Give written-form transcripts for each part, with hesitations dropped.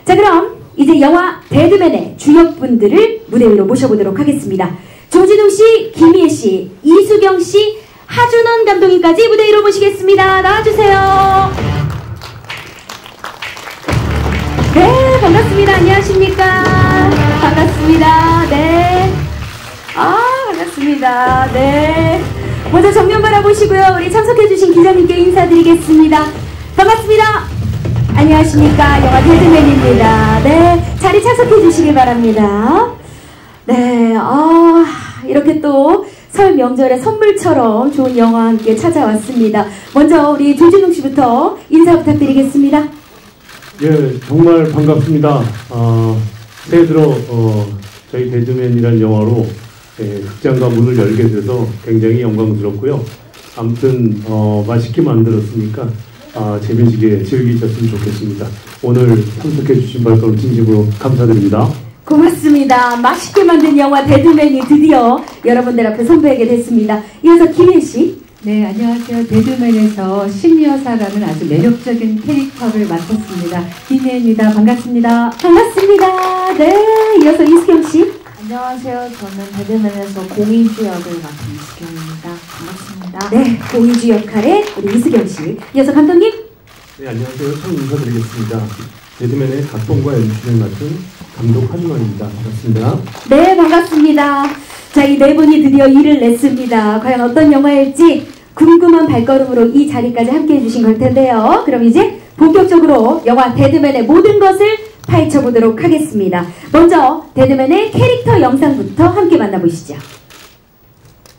자, 그럼 이제 영화 데드맨의 주역분들을 무대 위로 모셔보도록 하겠습니다. 조진웅 씨, 김희애 씨, 이수경 씨, 하준원 감독님까지 무대 위로 모시겠습니다. 나와주세요. 네, 반갑습니다. 안녕하십니까. 반갑습니다. 네. 반갑습니다. 네. 먼저 정면 바라보시고요. 우리 참석해주신 기자님께 인사드리겠습니다. 반갑습니다. 안녕하십니까. 영화 데드맨입니다. 네. 자리 착석해주시길 바랍니다. 네. 이렇게 또 설 명절에 선물처럼 좋은 영화와 함께 찾아왔습니다. 먼저 우리 조진웅 씨부터 인사 부탁드리겠습니다. 예, 정말 반갑습니다. 새해 들어 저희 데드맨이라는 영화로 극장과 문을 열게 돼서 굉장히 영광스럽고요. 아무튼 맛있게 만들었으니까 재미지게 즐기셨으면 좋겠습니다. 오늘 참석해 주신 발걸음 진심으로 감사드립니다. 고맙습니다. 맛있게 만든 영화 데드맨이 드디어 여러분들 앞에 선보이게 됐습니다. 이어서 김혜애 씨. 네, 안녕하세요. 데드맨에서 심여사라는 아주 매력적인 캐릭터를 맡았습니다. 김혜입니다. 반갑습니다. 반갑습니다. 네, 이어서 이수경 씨. 안녕하세요. 저는 데드맨에서 공이주 역을 맡은 이수경입니다. 반갑습니다. 네, 공이주 역할의 우리 이수경 씨. 이어서 감독님. 네, 안녕하세요. 처음 인사드리겠습니다. 데드맨의 각본과 연출을 맡은 감독 하준원입니다. 반갑습니다. 네, 반갑습니다. 자, 이 네 분이 드디어 일을 냈습니다. 과연 어떤 영화일지 궁금한 발걸음으로 이 자리까지 함께 해주신 걸 텐데요. 그럼 이제 본격적으로 영화 데드맨의 모든 것을 파헤쳐보도록 하겠습니다. 먼저 데드맨의 캐릭터 영상부터 함께 만나보시죠.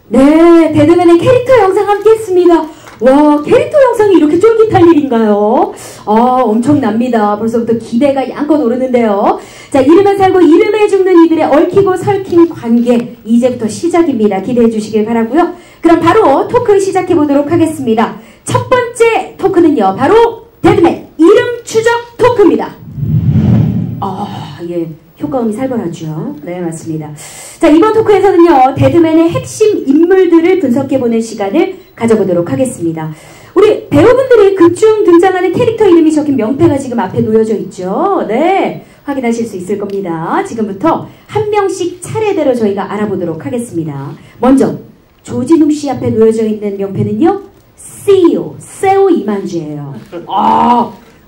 네, 데드맨의 캐릭터 영상 함께 했습니다. 와, 캐릭터 영상이 이렇게 쫄깃할 일인가요? 엄청납니다. 벌써부터 기대가 양껏 오르는데요. 자, 이름에 살고 이름에 죽는 이들의 얽히고 설킨 관계, 이제부터 시작입니다. 기대해 주시길 바라고요. 그럼 바로 토크 시작해 보도록 하겠습니다. 첫 번째 토크는요, 바로 데드맨 이름 추적 토크입니다. 예, 효과음이 살벌하죠. 네, 맞습니다. 자, 이번 토크에서는요, 데드맨의 핵심 인물들을 분석해보는 시간을 가져보도록 하겠습니다. 우리 배우분들이 극중 등장하는 캐릭터 이름이 적힌 명패가 지금 앞에 놓여져 있죠. 네, 확인하실 수 있을 겁니다. 지금부터 한 명씩 차례대로 저희가 알아보도록 하겠습니다. 먼저 조진웅 씨 앞에 놓여져 있는 명패는요, CEO, 세오 이만재예요.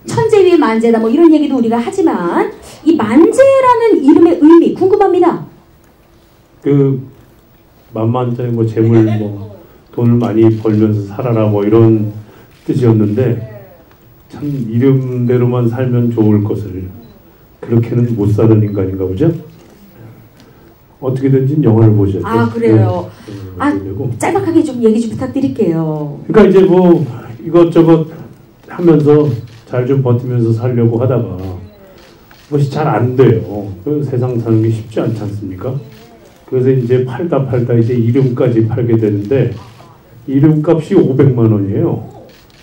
천재 위의 만재다 뭐 이런 얘기도 우리가 하지만 이 만재라는 이름의 의미 궁금합니다. 만만짜리 재물 돈을 많이 벌면서 살아라 이런 뜻이었는데 참 이름대로만 살면 좋을 것을 그렇게는 못 사는 인간인가 보죠? 어떻게든지 영화를 보셔야죠. 그래요. 짤막하게 좀 얘기 좀 부탁드릴게요. 그러니까 이제 이것저것 하면서 잘 좀 버티면서 살려고 하다가 그것이 잘 안 돼요. 세상 사는 게 쉽지 않지 않습니까? 그래서 이제 팔다 이제 이름까지 팔게 되는데 이름값이 500만 원이에요.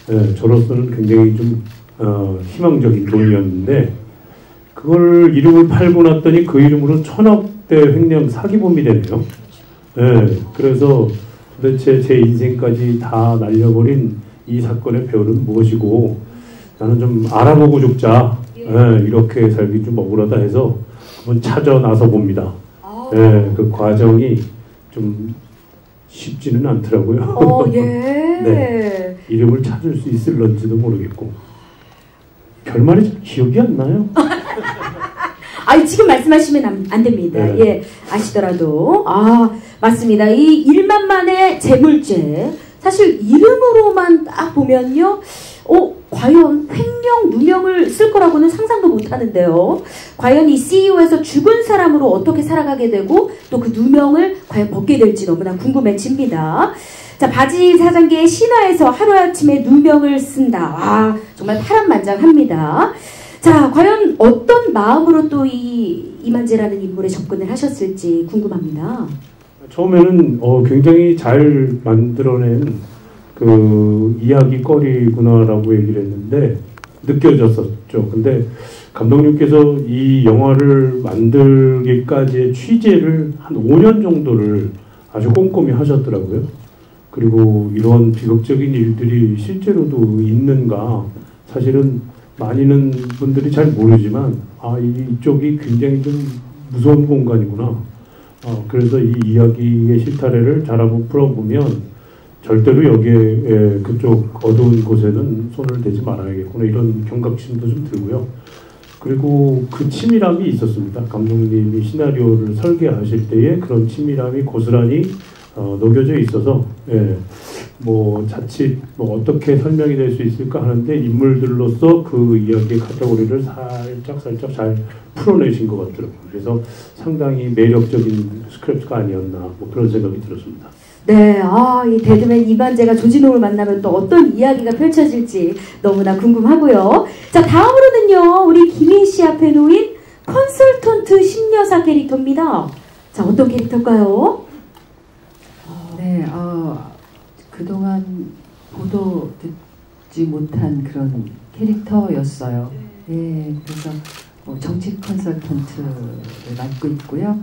네, 저로서는 굉장히 좀 희망적인 돈이었는데 그걸 이름을 팔고 났더니 그 이름으로 1000억대 횡령 사기범이 되네요. 네, 그래서 도대체 제 인생까지 다 날려버린 이 사건의 배우는 무엇이고 나는 좀 알아보고 죽자. 네, 이렇게 살기 좀 억울하다 해서 한번 찾아 나서 봅니다. 네, 그 과정이 좀 쉽지는 않더라고요. 예. 네, 이름을 찾을 수 있을런지도 모르겠고 결말이 좀 기억이 안 나요. 지금 말씀하시면 안 됩니다. 네. 예, 아시더라도. 맞습니다. 이 1만만의 재물죄. 사실 이름으로만 딱 보면요. 과연 횡령, 누명을 쓸 거라고는 상상도 못 하는데요. 과연 이 CEO에서 죽은 사람으로 어떻게 살아가게 되고 또 그 누명을 과연 벗게 될지 너무나 궁금해집니다. 자, 바지 사장계의 신화에서 하루아침에 누명을 쓴다. 정말 파란만장합니다. 자, 과연 어떤 마음으로 또 이 이만재라는 인물에 접근을 하셨을지 궁금합니다. 처음에는 굉장히 잘 만들어낸 이야기거리구나라고 얘기를 했는데 느껴졌었죠. 근데 감독님께서 이 영화를 만들기까지의 취재를 한 5년 정도를 아주 꼼꼼히 하셨더라고요. 그리고 이런 비극적인 일들이 실제로도 있는가 사실은 많이는 분들이 잘 모르지만 이쪽이 굉장히 좀 무서운 공간이구나. 그래서 이 이야기의 실타래를 잘 한번 풀어보면 절대로 여기에 그쪽 어두운 곳에는 손을 대지 말아야겠구나 이런 경각심도 좀 들고요. 그리고 그 치밀함이 있었습니다. 감독님이 시나리오를 설계하실 때에 그런 치밀함이 고스란히 녹여져 있어서 뭐 자칫 뭐 어떻게 설명이 될 수 있을까 하는데 인물들로서 그 이야기의 카테고리를 살짝 잘 풀어내신 것 같더라고요. 그래서 상당히 매력적인 스크립트가 아니었나 뭐 그런 생각이 들었습니다. 네, 이 데드맨 이만재가 조진웅을 만나면 또 어떤 이야기가 펼쳐질지 너무나 궁금하고요. 자, 다음으로는요, 우리 김희 씨 앞에 놓인 컨설턴트 신여사 캐릭터입니다. 자, 어떤 캐릭터일까요? 네, 그동안 보도 듣지 못한 그런 캐릭터였어요. 네, 그래서 정치 컨설턴트를 맡고 있고요.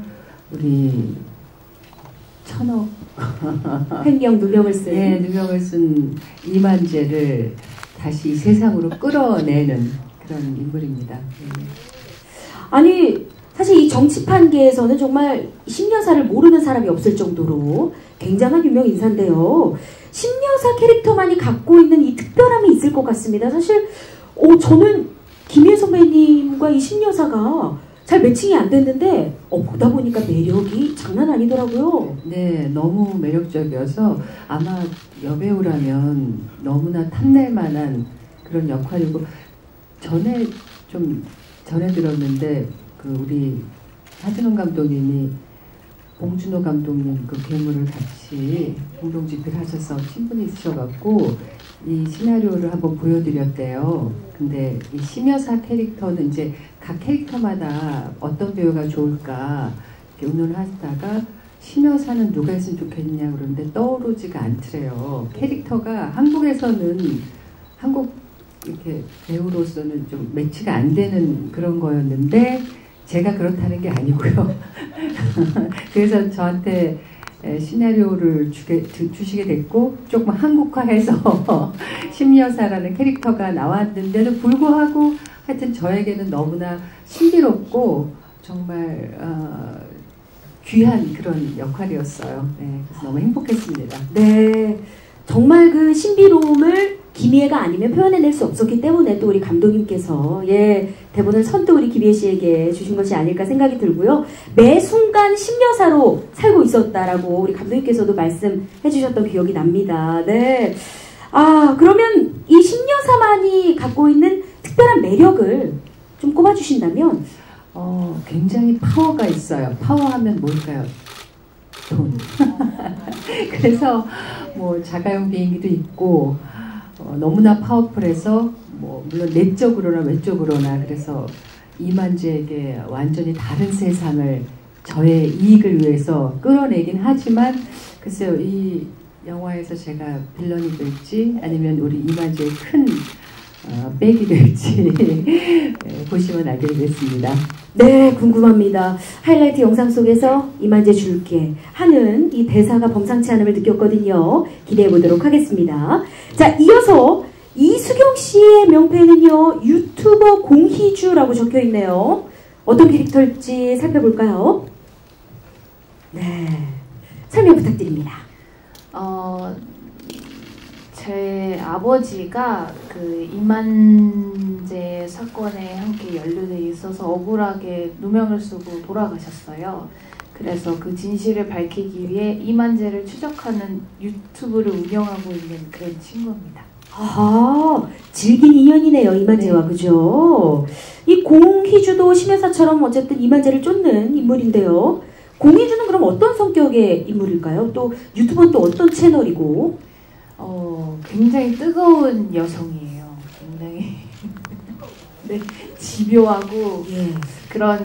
우리 천억 횡령 누명을 쓴. 네, 누명을 쓴 이만재를 다시 세상으로 끌어내는 그런 인물입니다. 네. 아니, 사실 이 정치판계에서는 정말 신여사를 모르는 사람이 없을 정도로 굉장한 유명 인사인데요. 신여사 캐릭터만이 갖고 있는 이 특별함이 있을 것 같습니다. 사실 저는 김희애 선배님과 이 신여사가 잘 매칭이 안 됐는데 보다 보니까 매력이 장난 아니더라고요. 네, 너무 매력적이어서 아마 여배우라면 너무나 탐낼 만한 그런 역할이고 전에 들었는데 우리 하준원 감독님이 봉준호 감독님 그 괴물을 같이 공동집필 하셔서 친분이 있으셔갖고 이 시나리오를 한번 보여드렸대요. 근데 이 심여사 캐릭터는 이제 각 캐릭터마다 어떤 배우가 좋을까 이렇게 의논하다가 심여사는 누가 했으면 좋겠냐 그러는데 떠오르지가 않더래요. 캐릭터가 한국에서는 한국 이렇게 배우로서는 좀 매치가 안 되는 그런 거였는데 제가 그렇다는 게 아니고요. 그래서 저한테 시나리오를 주시게 됐고 조금 한국화해서 심여사라는 캐릭터가 나왔는데도 불구하고 하여튼 저에게는 너무나 신비롭고 정말 귀한 그런 역할이었어요. 네, 그래서 너무 행복했습니다. 네, 정말 그 신비로움을 김희애가 아니면 표현해낼 수 없었기 때문에 또 우리 감독님께서 대본을 선뜻 우리 김희애 씨에게 주신 것이 아닐까 생각이 들고요. 매 순간 심여사로 살고 있었다라고 우리 감독님께서도 말씀해 주셨던 기억이 납니다. 네. 그러면 이 심여사만이 갖고 있는 특별한 매력을 좀 꼽아주신다면? 굉장히 파워가 있어요. 파워하면 뭘까요? 돈. 그래서 뭐 자가용 비행기도 있고 너무나 파워풀해서 뭐 물론 내적으로나 외적으로나 그래서 이만재에게 완전히 다른 세상을 저의 이익을 위해서 끌어내긴 하지만 글쎄요 이 영화에서 제가 빌런이 될지 아니면 우리 이만재의 큰 백이 될지 보시면 알게 되겠습니다. 네, 궁금합니다. 하이라이트 영상 속에서 이만재 줄게 하는 이 대사가 범상치 않음을 느꼈거든요. 기대해 보도록 하겠습니다. 자, 이어서 이수경 씨의 명패는요, 유튜버 공희주라고 적혀 있네요. 어떤 캐릭터일지 살펴볼까요? 네, 설명 부탁드립니다. 제 아버지가 그 이만재 사건에 함께 연루돼 있어서 억울하게 누명을 쓰고 돌아가셨어요. 그래서 그 진실을 밝히기 위해 이만재를 추적하는 유튜브를 운영하고 있는 그런 친구입니다. 질긴 인연이네요, 이만재와. 네. 그죠? 이 공희주도 심여사처럼 어쨌든 이만재를 쫓는 인물인데요. 공희주는 그럼 어떤 성격의 인물일까요? 또 유튜브는 또 어떤 채널이고? 굉장히 뜨거운 여성이에요. 굉장히 네, 집요하고 그런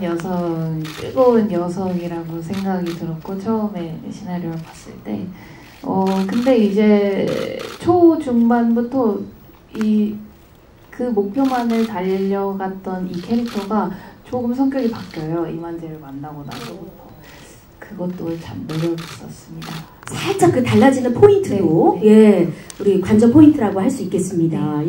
뜨거운 여성이라고 생각이 들었고 처음에 시나리오를 봤을 때 근데 이제 초중반부터 그 목표만을 달려갔던 이 캐릭터가 조금 성격이 바뀌어요. 이만재를 만나고 나서부터. 그것도 참 매력있었습니다. 살짝 그 달라지는 포인트도 우리 관전 포인트라고 할 수 있겠습니다.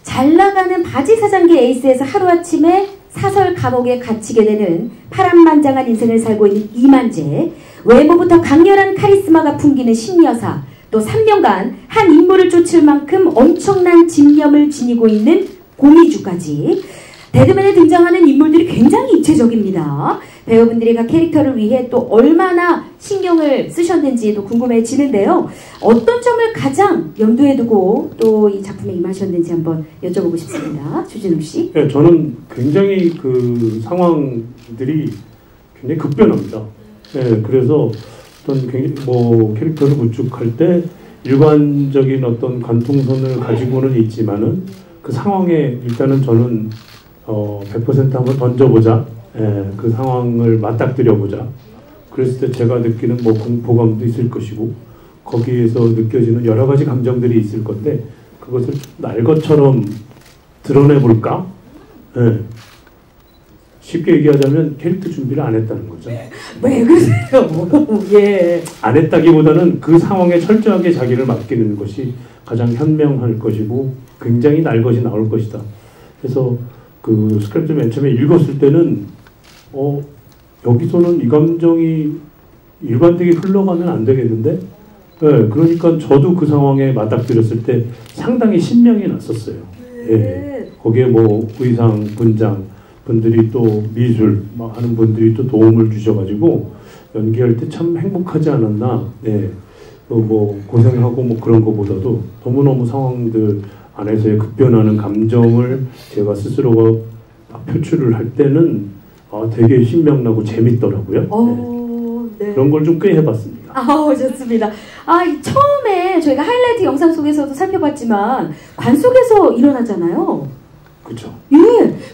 잘 나가는 바지 사장기 에이스에서 하루아침에 사설 감옥에 갇히게 되는 파란만장한 인생을 살고 있는 이만재, 외모부터 강렬한 카리스마가 풍기는 신여사, 또 3년간 한 인물을 쫓을 만큼 엄청난 집념을 지니고 있는 공이주까지 데드맨에 등장하는 인물들이 굉장히 입체적입니다. 배우분들이 각 캐릭터를 위해 또 얼마나 신경을 쓰셨는지도 궁금해지는데요. 어떤 점을 가장 염두에 두고 또 이 작품에 임하셨는지 한번 여쭤보고 싶습니다. 주진욱 씨. 네, 저는 굉장히 그 상황들이 굉장히 급변합니다. 네, 그래서 어떤 굉장히 뭐 캐릭터를 구축할 때 일관적인 어떤 관통선을 가지고는 있지만은 그 상황에 일단은 저는 100% 한번 던져보자. 예, 그 상황을 맞닥뜨려보자. 그랬을 때 제가 느끼는 뭐 공포감도 있을 것이고 거기에서 느껴지는 여러 가지 감정들이 있을 건데 그것을 날 것처럼 드러내볼까? 예. 쉽게 얘기하자면 캐릭터 준비를 안 했다는 거죠. 왜 그러세요? 예. 안 했다기보다는 그 상황에 철저하게 자기를 맡기는 것이 가장 현명할 것이고 굉장히 날 것이 나올 것이다. 그래서 그 스크립트 맨 처음에 읽었을 때는 여기서는 이 감정이 일관되게 흘러가면 안 되겠는데? 네, 그러니까 저도 그 상황에 맞닥뜨렸을 때 상당히 신명이 났었어요. 예. 거기에 뭐 의상, 분장 분들이 또 미술 하는 분들이 또 도움을 주셔가지고 연기할 때 참 행복하지 않았나. 예. 뭐 고생하고 뭐 그런 것보다도 너무너무 상황들 안에서의 급변하는 감정을 제가 스스로가 표출을 할 때는 되게 신명나고 재밌더라고요. 네. 그런 걸 좀 꽤 해봤습니다. 좋습니다. 처음에 저희가 하이라이트 영상 속에서도 살펴봤지만 관 속에서 일어나잖아요. 그렇죠. 예,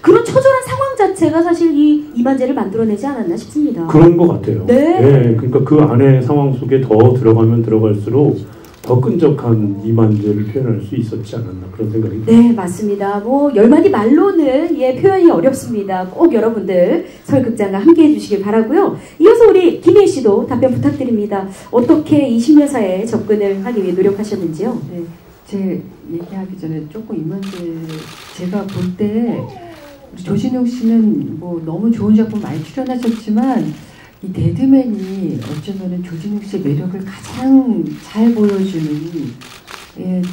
그런 처절한 상황 자체가 사실 이 이만재를 만들어내지 않았나 싶습니다. 그런 것 같아요. 네. 예, 그러니까 그 안에 상황 속에 더 들어가면 들어갈수록 더 끈적한 이만재를 표현할 수 있었지 않았나 그런 생각이 듭니다. 네, 맞습니다. 뭐 10마디 말로는 표현이 어렵습니다. 꼭 여러분들 서울극장과 함께 해주시길 바라고요. 이어서 우리 김혜희 씨도 답변 부탁드립니다. 어떻게 이 신여사에 접근을 하기 위해 노력하셨는지요? 네, 제 얘기하기 전에 조금 이만재 제가 볼 때 조진욱 씨는 뭐 너무 좋은 작품 많이 출연하셨지만 이 데드맨이 어쩌면은 조진욱 씨의 매력을 가장 잘 보여주는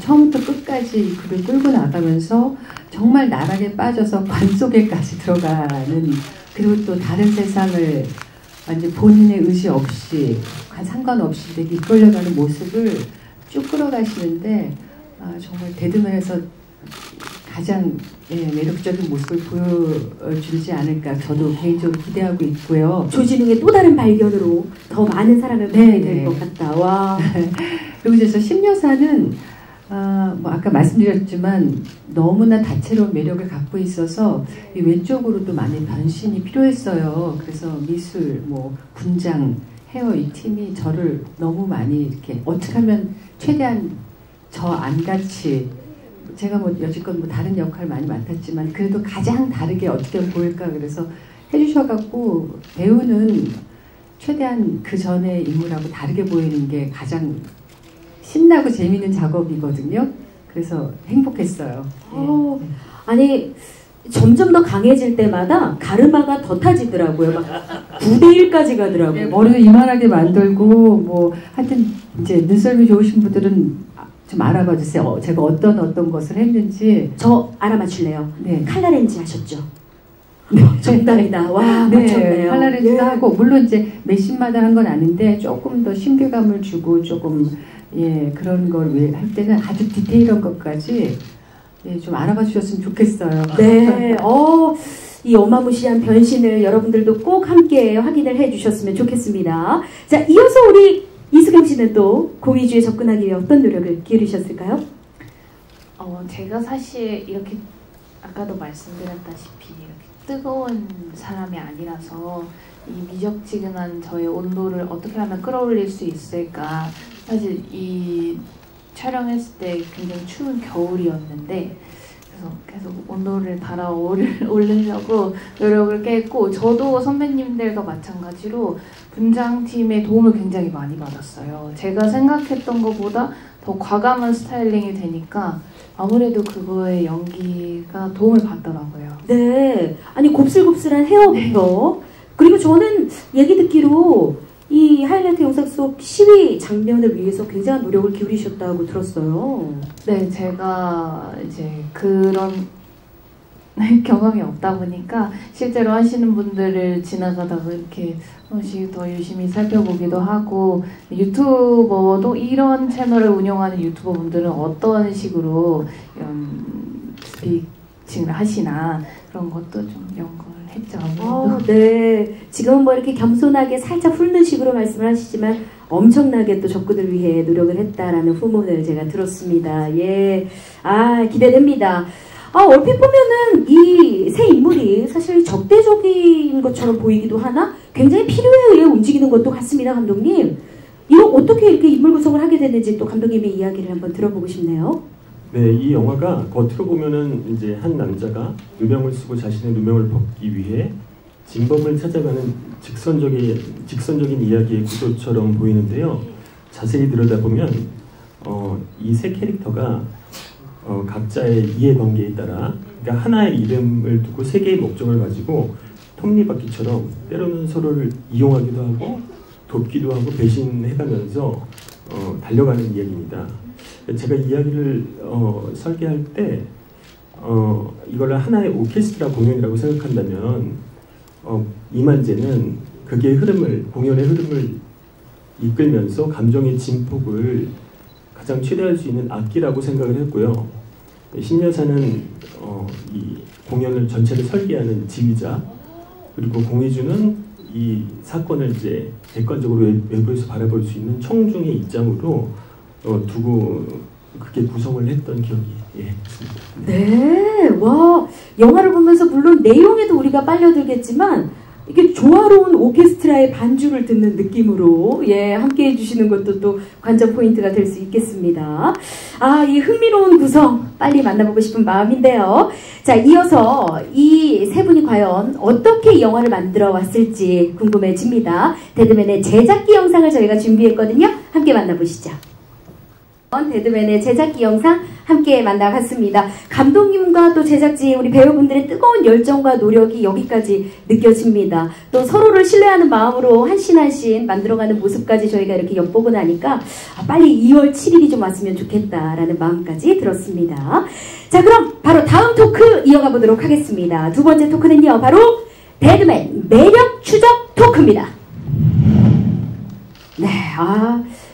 처음부터 끝까지 그를 끌고 나가면서 정말 나락에 빠져서 관 속에까지 들어가는 그리고 또 다른 세상을 완전 본인의 의지 없이 상관없이 되게 이끌려가는 모습을 쭉 끌어가시는데 정말 데드맨에서 가장 매력적인 모습을 보여주지 않을까 저도 개인적으로 기대하고 있고요. 조진웅의 또 다른 발견으로 더 많은 사랑을 받게 될 것 같다. 와. 그리고 이제 신여사는 뭐 아까 말씀드렸지만 너무나 다채로운 매력을 갖고 있어서 이 왼쪽으로도 많은 변신이 필요했어요. 그래서 미술, 뭐 분장, 헤어 이 팀이 저를 너무 많이 이렇게 어떻게 하면 최대한 저 안같이 제가 뭐 여지껏 뭐 다른 역할 많이 맡았지만 그래도 가장 다르게 어떻게 보일까 그래서 해주셔갖고 배우는 최대한 그 전에 인물하고 다르게 보이는 게 가장 신나고 재미있는 작업이거든요. 그래서 행복했어요. 아니 점점 더 강해질 때마다 가르마가 더 타지더라고요. 막 9대1까지 가더라고요. 머리를 이만하게 만들고 뭐 하여튼 이제 눈썰미 좋으신 분들은 좀 알아봐 주세요. 제가 어떤 것을 했는지. 저 알아맞출래요. 네. 칼라렌지 하셨죠? 네. 정답이다. 와, 맞췄네요. 칼라렌지도 하고 물론 이제 몇십마다 한 건 아닌데 조금 더 신비감을 주고 조금 그런 걸 할 때는 아주 디테일한 것까지 좀 알아봐 주셨으면 좋겠어요. 네. 이 어마무시한 변신을 여러분들도 꼭 함께 확인을 해주셨으면 좋겠습니다. 자, 이어서 우리 이수경 씨는 또 공의주에 접근하기 위해 어떤 노력을 기울이셨을까요? 제가 사실 이렇게 아까도 말씀드렸다시피 이렇게 뜨거운 사람이 아니라서 이 미적지근한 저의 온도를 어떻게 하면 끌어올릴 수 있을까. 사실 이 촬영했을 때 굉장히 추운 겨울이었는데 그래서 계속 온도를 달아오르려고 노력을 깼고 저도 선배님들과 마찬가지로 분장팀의 도움을 굉장히 많이 받았어요. 제가 생각했던 것보다 더 과감한 스타일링이 되니까 아무래도 그거에 연기가 도움을 받더라고요. 네. 아니 곱슬곱슬한 헤어부터 그리고 저는 얘기 듣기로 이 하이라이트 영상 속 시위 장면을 위해서 굉장한 노력을 기울이셨다고 들었어요. 네, 제가 이제 그런 경험이 없다 보니까 실제로 하시는 분들을 지나가다가 이렇게 한번씩 더 열심히 살펴보기도 하고, 유튜버도 이런 채널을 운영하는 유튜버 분들은 어떤 식으로 이런 스피칭을 하시나 그런 것도 좀 연구를 했죠. 네. 지금은 뭐 이렇게 겸손하게 살짝 훑는 식으로 말씀을 하시지만 엄청나게 또 적군을 위해 노력을 했다라는 후문을 제가 들었습니다. 예. 아, 기대됩니다. 얼핏 보면은 이 세 인물이 사실 적대적인 것처럼 보이기도 하나 굉장히 필요에 의해 움직이는 것도 같습니다, 감독님. 이거 어떻게 이렇게 인물 구성을 하게 됐는지 또 감독님의 이야기를 한번 들어보고 싶네요. 네, 이 영화가 겉으로 보면은 이제 한 남자가 누명을 쓰고 자신의 누명을 벗기 위해 진범을 찾아가는 직선적인 이야기의 구조처럼 보이는데요. 자세히 들여다보면 이 세 캐릭터가 각자의 이해관계에 따라, 그러니까 하나의 이름을 두고 세 개의 목적을 가지고 톱니바퀴처럼 때로는 서로를 이용하기도 하고 돕기도 하고 배신해가면서 달려가는 이야기입니다. 제가 이야기를 설계할 때 이걸 하나의 오케스트라 공연이라고 생각한다면 이만재는 그게 공연의 흐름을 이끌면서 감정의 진폭을 가장 최대할 수 있는 악기라고 생각을 했고요. 신여사는 이 공연을 전체를 설계하는 지휘자, 그리고 공희주는 이 사건을 이제 객관적으로 외부에서 바라볼 수 있는 청중의 입장으로 두고 그렇게 구성을 했던 기억이 있습니다. 네, 와, 영화를 보면서 물론 내용에도 우리가 빨려들겠지만 이게 조화로운 오케스트라의 반주를 듣는 느낌으로 함께 해주시는 것도 또 관전 포인트가 될 수 있겠습니다. 이 흥미로운 구성 빨리 만나보고 싶은 마음인데요. 자, 이어서 이 세 분이 과연 어떻게 이 영화를 만들어 왔을지 궁금해집니다. 데드맨의 제작기 영상을 저희가 준비했거든요. 함께 만나보시죠. 데드맨의 제작기 영상 함께 만나봤습니다. 감독님과 또 제작진 우리 배우분들의 뜨거운 열정과 노력이 여기까지 느껴집니다. 또 서로를 신뢰하는 마음으로 한씬한씬 만들어가는 모습까지 저희가 이렇게 엿보고 나니까 빨리 2월 7일이 좀 왔으면 좋겠다라는 마음까지 들었습니다. 자, 그럼 바로 다음 토크 이어가 보도록 하겠습니다. 두 번째 토크는요, 바로 데드맨 매력 추적 토크입니다. 네,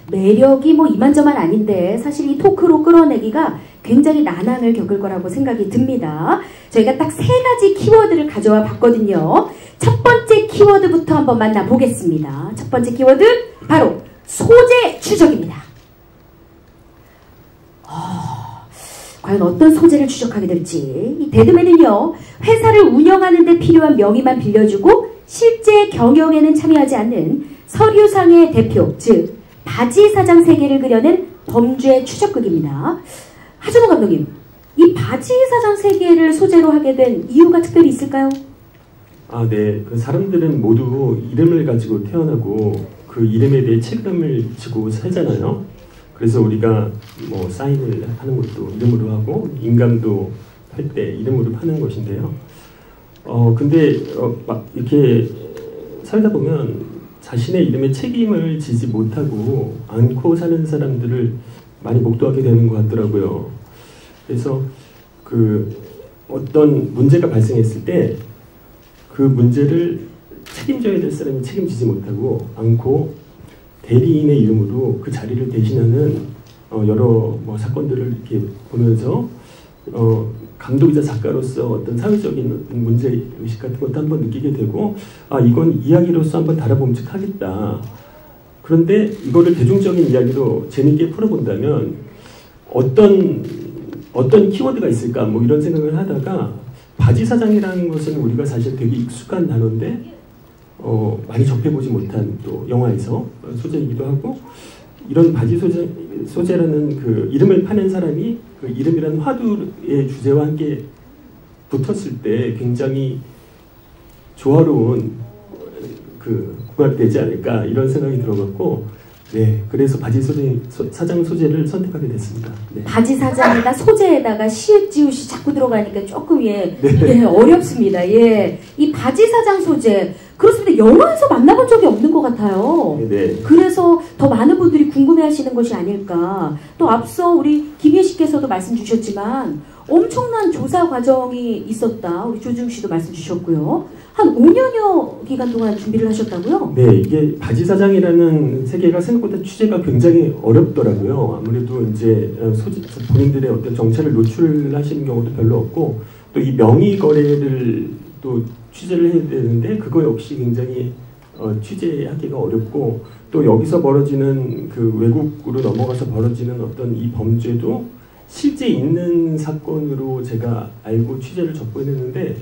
매력이 뭐 이만저만 아닌데 사실 이 토크로 끌어내기가 굉장히 난항을 겪을 거라고 생각이 듭니다. 저희가 딱 3가지 키워드를 가져와 봤거든요. 첫 번째 키워드부터 한번 만나보겠습니다. 첫 번째 키워드 바로 소재 추적입니다. 과연 어떤 소재를 추적하게 될지. 이 데드맨은요, 회사를 운영하는 데 필요한 명의만 빌려주고 실제 경영에는 참여하지 않는 서류상의 대표, 즉 바지 사장 세계를 그려낸 범죄 추적극입니다. 하준호 감독님, 이 바지 사장 세계를 소재로 하게 된 이유가 특별히 있을까요? 네. 그 사람들은 모두 이름을 가지고 태어나고 그 이름에 대해 책임을 지고 살잖아요. 그래서 우리가 뭐 사인을 하는 것도 이름으로 하고 인감도 할 때 이름으로 파는 것인데요. 근데 막 이렇게 살다 보면 자신의 이름에 책임을 지지 못하고 않고 사는 사람들을 많이 목도하게 되는 것 같더라고요. 그래서 어떤 문제가 발생했을 때 그 문제를 책임져야 될 사람이 책임지지 못하고 않고 대리인의 이름으로 그 자리를 대신하는 여러 사건들을 이렇게 보면서 감독이자 작가로서 어떤 사회적인 문제의식 같은 것도 한번 느끼게 되고, 이건 이야기로서 한번 다뤄봄직하겠다. 그런데 이거를 대중적인 이야기로 재밌게 풀어본다면 어떤 키워드가 있을까 뭐 이런 생각을 하다가 바지 사장이라는 것은 우리가 사실 되게 익숙한 단어인데 많이 접해보지 못한 또 영화에서 소재이기도 하고, 이런 바지 소재라는 그 이름을 파는 사람이 그 이름이라는 화두의 주제와 함께 붙었을 때 굉장히 조화로운 그 궁합이 되지 않을까 이런 생각이 들어갔고, 네, 그래서 바지 사장 소재를 선택하게 됐습니다. 네. 바지 사장에다 소재에다가 시읒 지읒이 자꾸 들어가니까 조금 예, 어렵습니다. 예, 이 바지 사장 소재 그렇습니다. 영화에서 만나본 적이 없는 것 같아요. 네. 그래서 더 많은 분들이 궁금해하시는 것이 아닐까. 또 앞서 우리 김예 씨께서도 말씀 주셨지만 엄청난 조사 과정이 있었다. 우리 조중 씨도 말씀 주셨고요. 한 5년여 기간 동안 준비를 하셨다고요? 네, 이게 바지 사장이라는 세계가 생각보다 취재가 굉장히 어렵더라고요. 아무래도 이제 본인들의 어떤 정체를 노출하시는 경우도 별로 없고 또 이 명의 거래를 또 취재를 해야 되는데 그거 역시 굉장히 취재하기가 어렵고 또 여기서 벌어지는 그 외국으로 넘어가서 벌어지는 어떤 이 범죄도 실제 있는 사건으로 제가 알고 취재를 접근했는데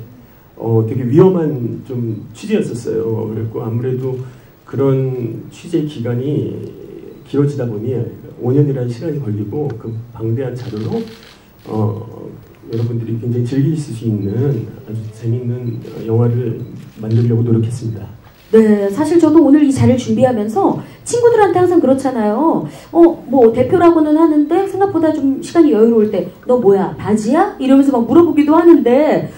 되게 위험한 좀 취재였었어요. 그리고 아무래도 그런 취재 기간이 길어지다 보니 5년이라는 시간이 걸리고 그 방대한 자료로 여러분들이 굉장히 즐길 수 있는 아주 재밌는 영화를 만들려고 노력했습니다. 네, 사실 저도 오늘 이 자리를 준비하면서 친구들한테 항상 그렇잖아요. 뭐 대표라고는 하는데 생각보다 좀 시간이 여유로울 때 너 뭐야 바지야? 이러면서 막 물어보기도 하는데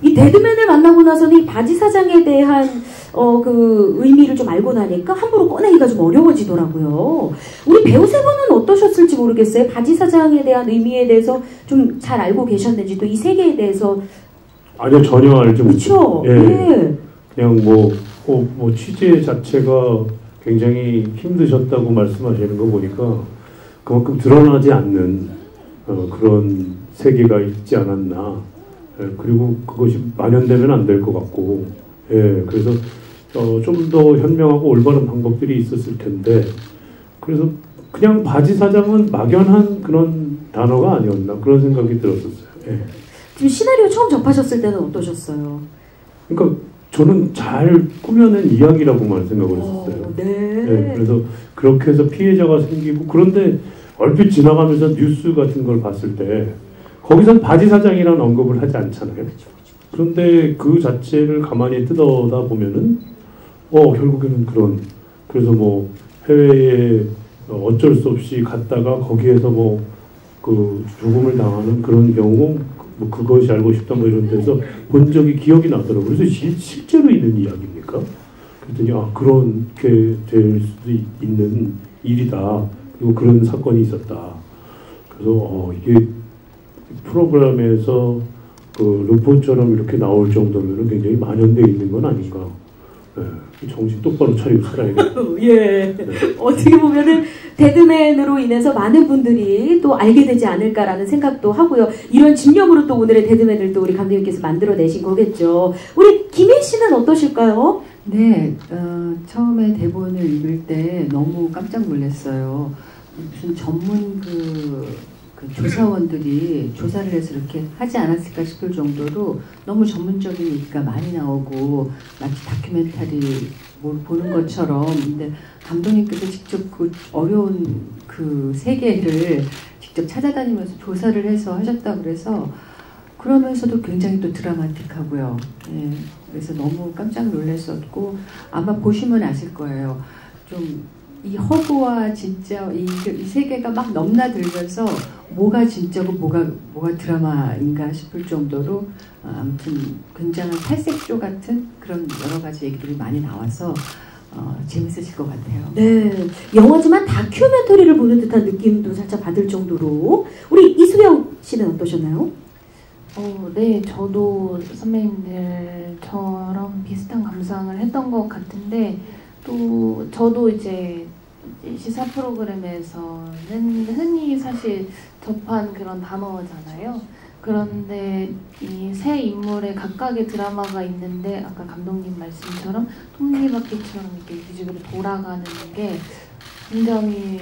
이 데드맨을 만나고 나서는 이 바지 사장에 대한 그 의미를 좀 알고 나니까 함부로 꺼내기가 좀 어려워지더라고요. 우리 배우 세 분은 어떠셨을지 모르겠어요. 바지 사장에 대한 의미에 대해서 좀 잘 알고 계셨는지 또 이 세계에 대해서 아니요 전혀 알지 못해요. 그렇죠. 예. 그냥 뭐 취재 자체가 굉장히 힘드셨다고 말씀하시는 거 보니까 그만큼 드러나지 않는 그런 세계가 있지 않았나. 예, 그리고 그것이 만연되면 안 될 것 같고, 예, 그래서 좀 더 현명하고 올바른 방법들이 있었을 텐데, 그래서 그냥 바지 사장은 막연한 그런 단어가 아니었나 그런 생각이 들었었어요. 예. 지금 시나리오 처음 접하셨을 때는 어떠셨어요? 그러니까 저는 잘 꾸며낸 이야기라고만 생각을 했었어요. 네. 예, 그래서 그렇게 해서 피해자가 생기고 그런데 얼핏 지나가면서 뉴스 같은 걸 봤을 때. 거기선 바지 사장이라는 언급을 하지 않잖아요. 그런데 그 자체를 가만히 뜯어다 보면은 결국에는 그래서 뭐 해외에 어쩔 수 없이 갔다가 거기에서 뭐 그 죽음을 당하는 그런 경우 뭐 그것이 알고 싶다 뭐 이런 데서 본 적이 기억이 나더라고요. 그래서 실제로 있는 이야기입니까? 그랬더니 그렇게 될 수도 있는 일이다. 그리고 그런 사건이 있었다. 그래서 이게 프로그램에서 그 루포처럼 이렇게 나올 정도면 굉장히 만연되어 있는 건 아닌가. 네, 정신 똑바로 차리고 살아야겠다. 예. 네. 어떻게 보면은 데드맨으로 인해서 많은 분들이 또 알게 되지 않을까라는 생각도 하고요. 이런 집념으로 또 오늘의 데드맨을 또 우리 감독님께서 만들어내신 거겠죠. 우리 김혜 씨는 어떠실까요? 네, 처음에 대본을 읽을 때 너무 깜짝 놀랐어요. 무슨 전문 그 조사원들이 조사를 해서 이렇게 하지 않았을까 싶을 정도로 너무 전문적인 얘기가 많이 나오고 마치 다큐멘터리 뭘 보는 것처럼. 근데 감독님께서 직접 그 어려운 그 세계를 직접 찾아다니면서 조사를 해서 하셨다 그래서 그러면서도 굉장히 또 드라마틱하고요. 예, 그래서 너무 깜짝 놀랐었고 아마 보시면 아실 거예요. 좀 이 허구와 진짜 이 세계가 막 넘나들면서 뭐가 진짜고 뭐가 드라마인가 싶을 정도로 아무튼 굉장한 탈색조 같은 그런 여러 가지 얘기들이 많이 나와서 재밌으실 것 같아요. 네, 영화지만 다큐멘터리를 보는 듯한 느낌도 살짝 받을 정도로. 우리 이수영 씨는 어떠셨나요? 네, 저도 선배님들처럼 비슷한 감상을 했던 것 같은데 또 저도 이제 시사 프로그램에서는 흔히 사실 접한 그런 단어잖아요. 그런데 이 세 인물의 각각의 드라마가 있는데 아까 감독님 말씀처럼 톱니바퀴처럼 이렇게 뒤집으로 돌아가는 게 굉장히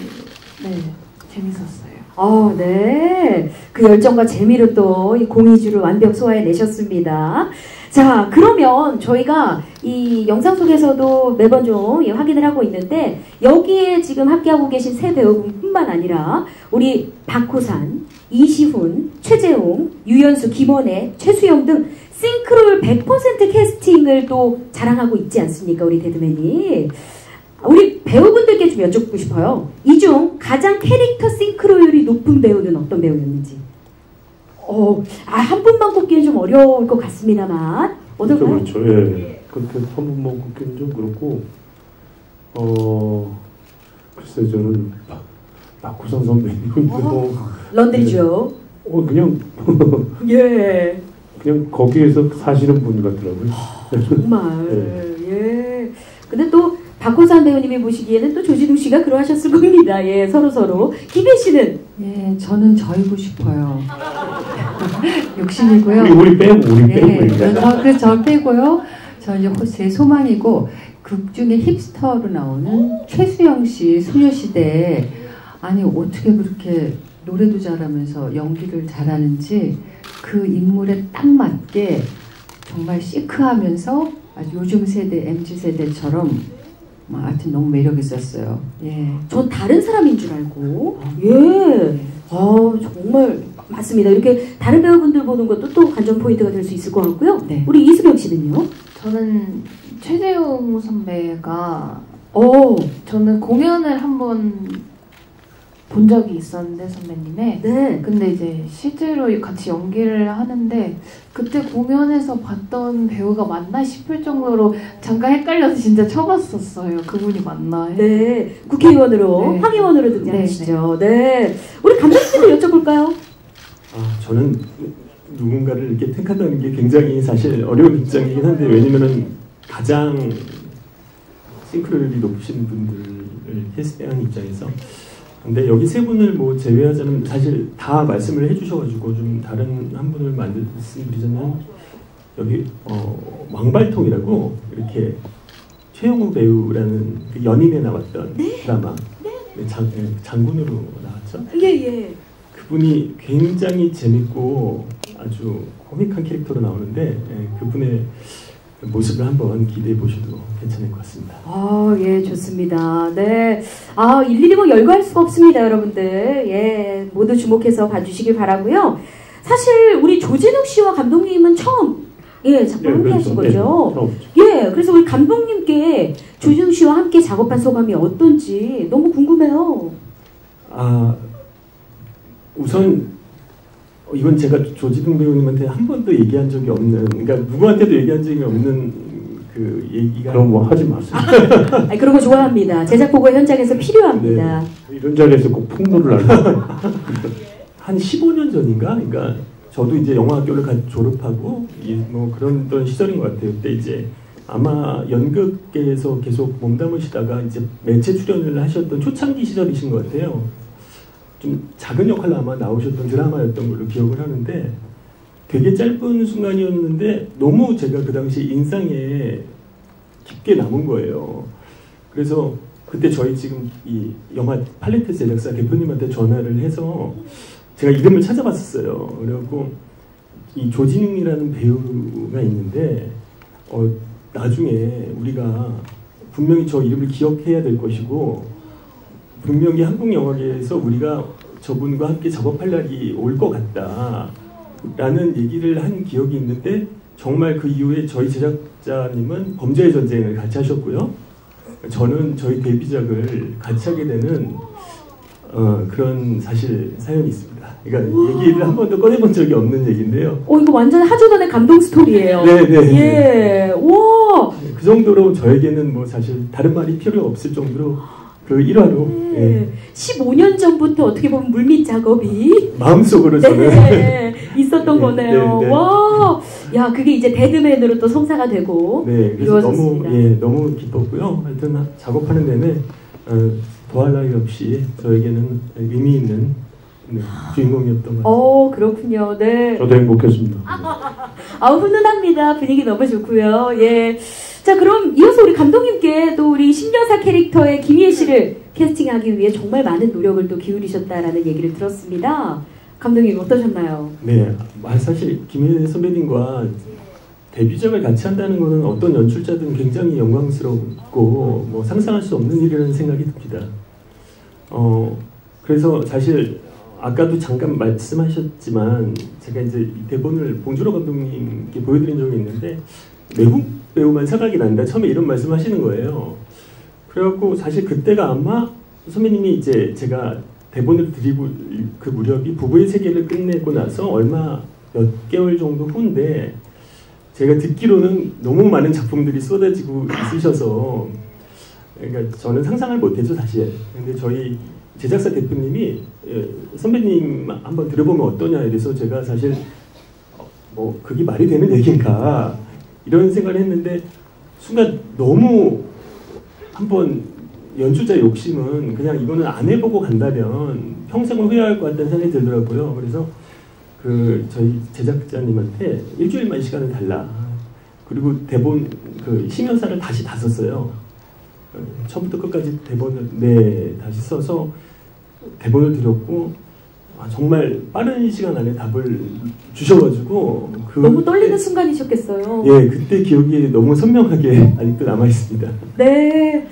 재밌었어요. 네. 그 열정과 재미로 또 이 공의주를 완벽 소화해내셨습니다. 자, 그러면 저희가 이 영상 속에서도 매번 좀 확인을 하고 있는데 여기에 지금 함께하고 계신 세 배우분뿐만 아니라 우리 박호산, 이시훈, 최재웅, 유연수, 김원혜, 최수영 등 싱크로율 100% 캐스팅을 또 자랑하고 있지 않습니까? 우리 데드맨이. 우리 배우분들께 좀 여쭙고 싶어요. 이 중 가장 캐릭터 싱크로율이 높은 배우는 어떤 배우였는지. 한 분만 꼽기는 좀 어려울 것 같습니다만 어떨까요? 그렇죠. 예. 그렇게 한 분만 꼽기는 좀 그렇고 글쎄 저는 박구선 선배님도 런드리죠. 그냥 예. 그냥 거기에서 사시는 분 같더라고요. 정말. 네. 예. 근데 또 박호산 배우님이 보시기에는 또 조진웅 씨가 그러하셨을 겁니다. 예, 서로. 김혜 씨는? 예, 저는 저이고 싶어요. 욕심이고요. 우리 빼고 예, 얘기하자. 그래서 저 빼고요. 저 이제 제 소망이고 극 중에 힙스터로 나오는 최수영 씨 소녀시대 아니 어떻게 그렇게 노래도 잘하면서 연기를 잘하는지 그 인물에 딱 맞게 정말 시크하면서 아주 요즘 세대 MZ 세대처럼 하여튼 너무 매력 있었어요. 예. 전 다른 사람인 줄 알고. 예. 정말 맞습니다. 이렇게 다른 배우분들 보는 것도 또 관전 포인트가 될 수 있을 것 같고요. 네. 우리 이수경 씨는요? 저는 최재웅 선배가 저는 공연을 한번 본 적이 있었는데 선배님의 네. 근데 이제 실제로 같이 연기를 하는데 그때 공연에서 봤던 배우가 맞나 싶을 정도로 잠깐 헷갈려서 진짜 쳐봤었어요. 그분이 맞나 해서. 네. 국회의원으로 네. 황의원으로 등장하시죠. 네. 우리 감독님도 여쭤볼까요? 저는 누군가를 이렇게 택한다는 게 굉장히 사실 어려운 입장이긴 한데 왜냐면은 가장 싱크로율이 높으신 분들을 캐스팅하는 입장에서 근데 여기 세 분을 뭐 제외하자면 사실 다 말씀을 해주셔가지고 좀 다른 한 분을 말씀드리자면 여기 왕발통이라고 이렇게 최영우 배우라는 그 연인에 나왔던 드라마 장군으로 나왔죠. 예. 그분이 굉장히 재밌고 아주 코믹한 캐릭터로 나오는데 그분의 모습을 한번 기대해 보셔도 괜찮을 것 같습니다. 예, 좋습니다. 네. 일일이 뭐 열거할 수가 없습니다, 여러분들. 예, 모두 주목해서 봐주시길 바라고요. 사실 우리 조진웅 씨와 감독님은 처음 작품 함께 하신 거죠. 예, 그래서 우리 감독님께 조진웅 씨와 함께 작업한 소감이 어떤지 너무 궁금해요. 우선 이건 제가 조진웅 배우님한테 한 번도 얘기한 적이 없는, 그러니까 누구한테도 얘기한 적이 없는 그 얘기가. 그럼 뭐 하지 마세요. 그런 거 좋아합니다. 제작 보고 현장에서 필요합니다. 네. 이런 자리에서 꼭 풍문을 알고. 한 15년 전인가, 그러니까 저도 이제 영화학교를 졸업하고 뭐 그런 시절인 것 같아요. 그때 이제 아마 연극계에서 계속 몸담으시다가 이제 매체 출연을 하셨던 초창기 시절이신 것 같아요. 좀 작은 역할로 아마 나오셨던 드라마였던 걸로 기억을 하는데 되게 짧은 순간이었는데 너무 제가 그 당시 인상에 깊게 남은 거예요. 그래서 그때 저희 지금 이 영화 팔레트 제작사 대표님한테 전화를 해서 제가 이름을 찾아봤었어요. 그래갖고 이 조진웅이라는 배우가 있는데 나중에 우리가 분명히 저 이름을 기억해야 될 것이고 분명히 한국 영화계에서 우리가 저분과 함께 작업할 날이 올 것 같다 라는 얘기를 한 기억이 있는데 정말 그 이후에 저희 제작자님은 범죄의 전쟁을 같이 하셨고요. 저는 저희 데뷔작을 같이 하게 되는 그런 사실 사연이 있습니다. 그러니까 얘기를 한 번도 꺼내본 적이 없는 얘기인데요. 이거 완전 하조던의 감동 스토리예요. 네. 예. 와. 그 정도로 저에게는 뭐 사실 다른 말이 필요 없을 정도로 그 일화로 15년 전부터 어떻게 보면 물밑 작업이 마음속으로 저는 있었던 거네요. 네. 와, 야 그게 이제 데드맨으로 또 성사가 되고 그래서 이루어졌습니다. 너무 기뻤고요. 하여튼 작업하는 내내 더할 나위 없이 저에게는 의미 있는 주인공이었던 것 같습니다. 그렇군요. 네. 저도 행복했습니다. 훈훈합니다. 분위기 너무 좋고요. 예. 자, 그럼 이어서 우리 감독님께 또 우리 신여사 캐릭터의 김희애 씨를 캐스팅하기 위해 정말 많은 노력을 또 기울이셨다라는 얘기를 들었습니다. 감독님 어떠셨나요? 네, 사실 김희애 선배님과 데뷔작을 같이 한다는 것은 어떤 연출자든 굉장히 영광스럽고 뭐 상상할 수 없는 일이라는 생각이 듭니다. 그래서 사실 아까도 잠깐 말씀하셨지만 제가 이제 이 대본을 봉준호 감독님께 보여드린 적이 있는데 외국 배우만 생각이 난다. 처음에 이런 말씀하시는 거예요. 그래갖고 사실 그때가 아마 선배님이 이제 제가 대본을 드리고 그 무렵이 부부의 세계를 끝내고 나서 얼마 몇 개월 정도 후인데 제가 듣기로는 너무 많은 작품들이 쏟아지고 있으셔서 그러니까 저는 상상을 못했죠 사실. 근데 저희 제작사 대표님이 선배님 한번 들어보면 어떠냐 이래서 제가 사실 뭐 그게 말이 되는 얘기인가 이런 생각을 했는데 순간 너무 한번 연출자 욕심은 그냥 이거는 안 해보고 간다면 평생을 후회할 것 같다는 생각이 들더라고요. 그래서 그 저희 제작자님한테 일주일만 시간을 달라. 그리고 대본 그 심연사를 다시 다 썼어요. 처음부터 끝까지 대본을 다시 써서 대본을 드렸고 정말 빠른 시간 안에 답을 주셔가지고 너무 떨리는 순간이셨겠어요. 예, 그때 기억이 너무 선명하게 아직도 남아 있습니다. 네.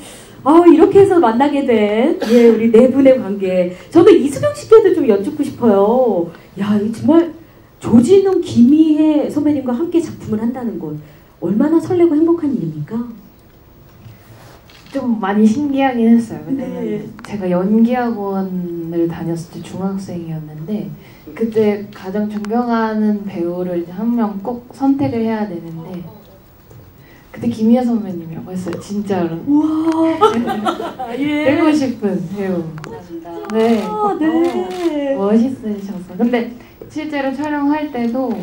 이렇게 해서 만나게 된 우리 네 분의 관계. 저는 이수경 씨께도 좀 여쭙고 싶어요. 야, 이 정말 조진웅, 김희애 선배님과 함께 작품을 한다는 것 얼마나 설레고 행복한 일입니까? 좀 많이 신기하긴 했어요. 왜냐면 제가 연기학원을 다녔을 때 중학생이었는데 그때 가장 존경하는 배우를 한 명 꼭 선택을 해야 되는데 그때 김희애 선배님이라고 했어요. 진짜로. 우와. 되고 싶은 배우. 네. 네. 멋있으셔서. 근데 실제로 촬영할 때도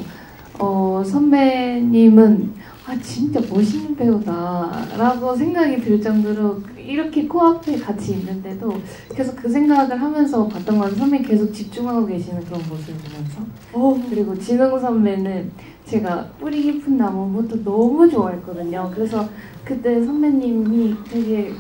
선배님은 진짜 멋있는 배우다라고 생각이 들 정도로 이렇게 코앞에 같이 있는데도 계속 그 생각을 하면서 봤던 건 선배님 계속 집중하고 계시는 그런 모습을 보면서 그리고 진흥 선배는 제가 뿌리 깊은 나무부터 너무 좋아했거든요. 그래서 그때 선배님이 되게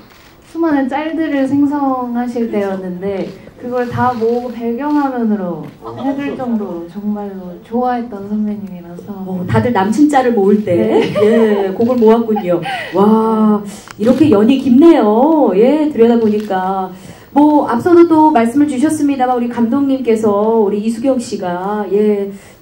수많은 짤들을 생성하실 때였는데 그걸 다 모으고 배경화면으로 해줄 정도로 정말로 좋아했던 선배님이라서 다들 남친 짤을 모을 때 그걸 모았군요. 와, 이렇게 연이 깊네요. 들여다보니까 뭐 앞서도 또 말씀을 주셨습니다만 우리 감독님께서 우리 이수경 씨가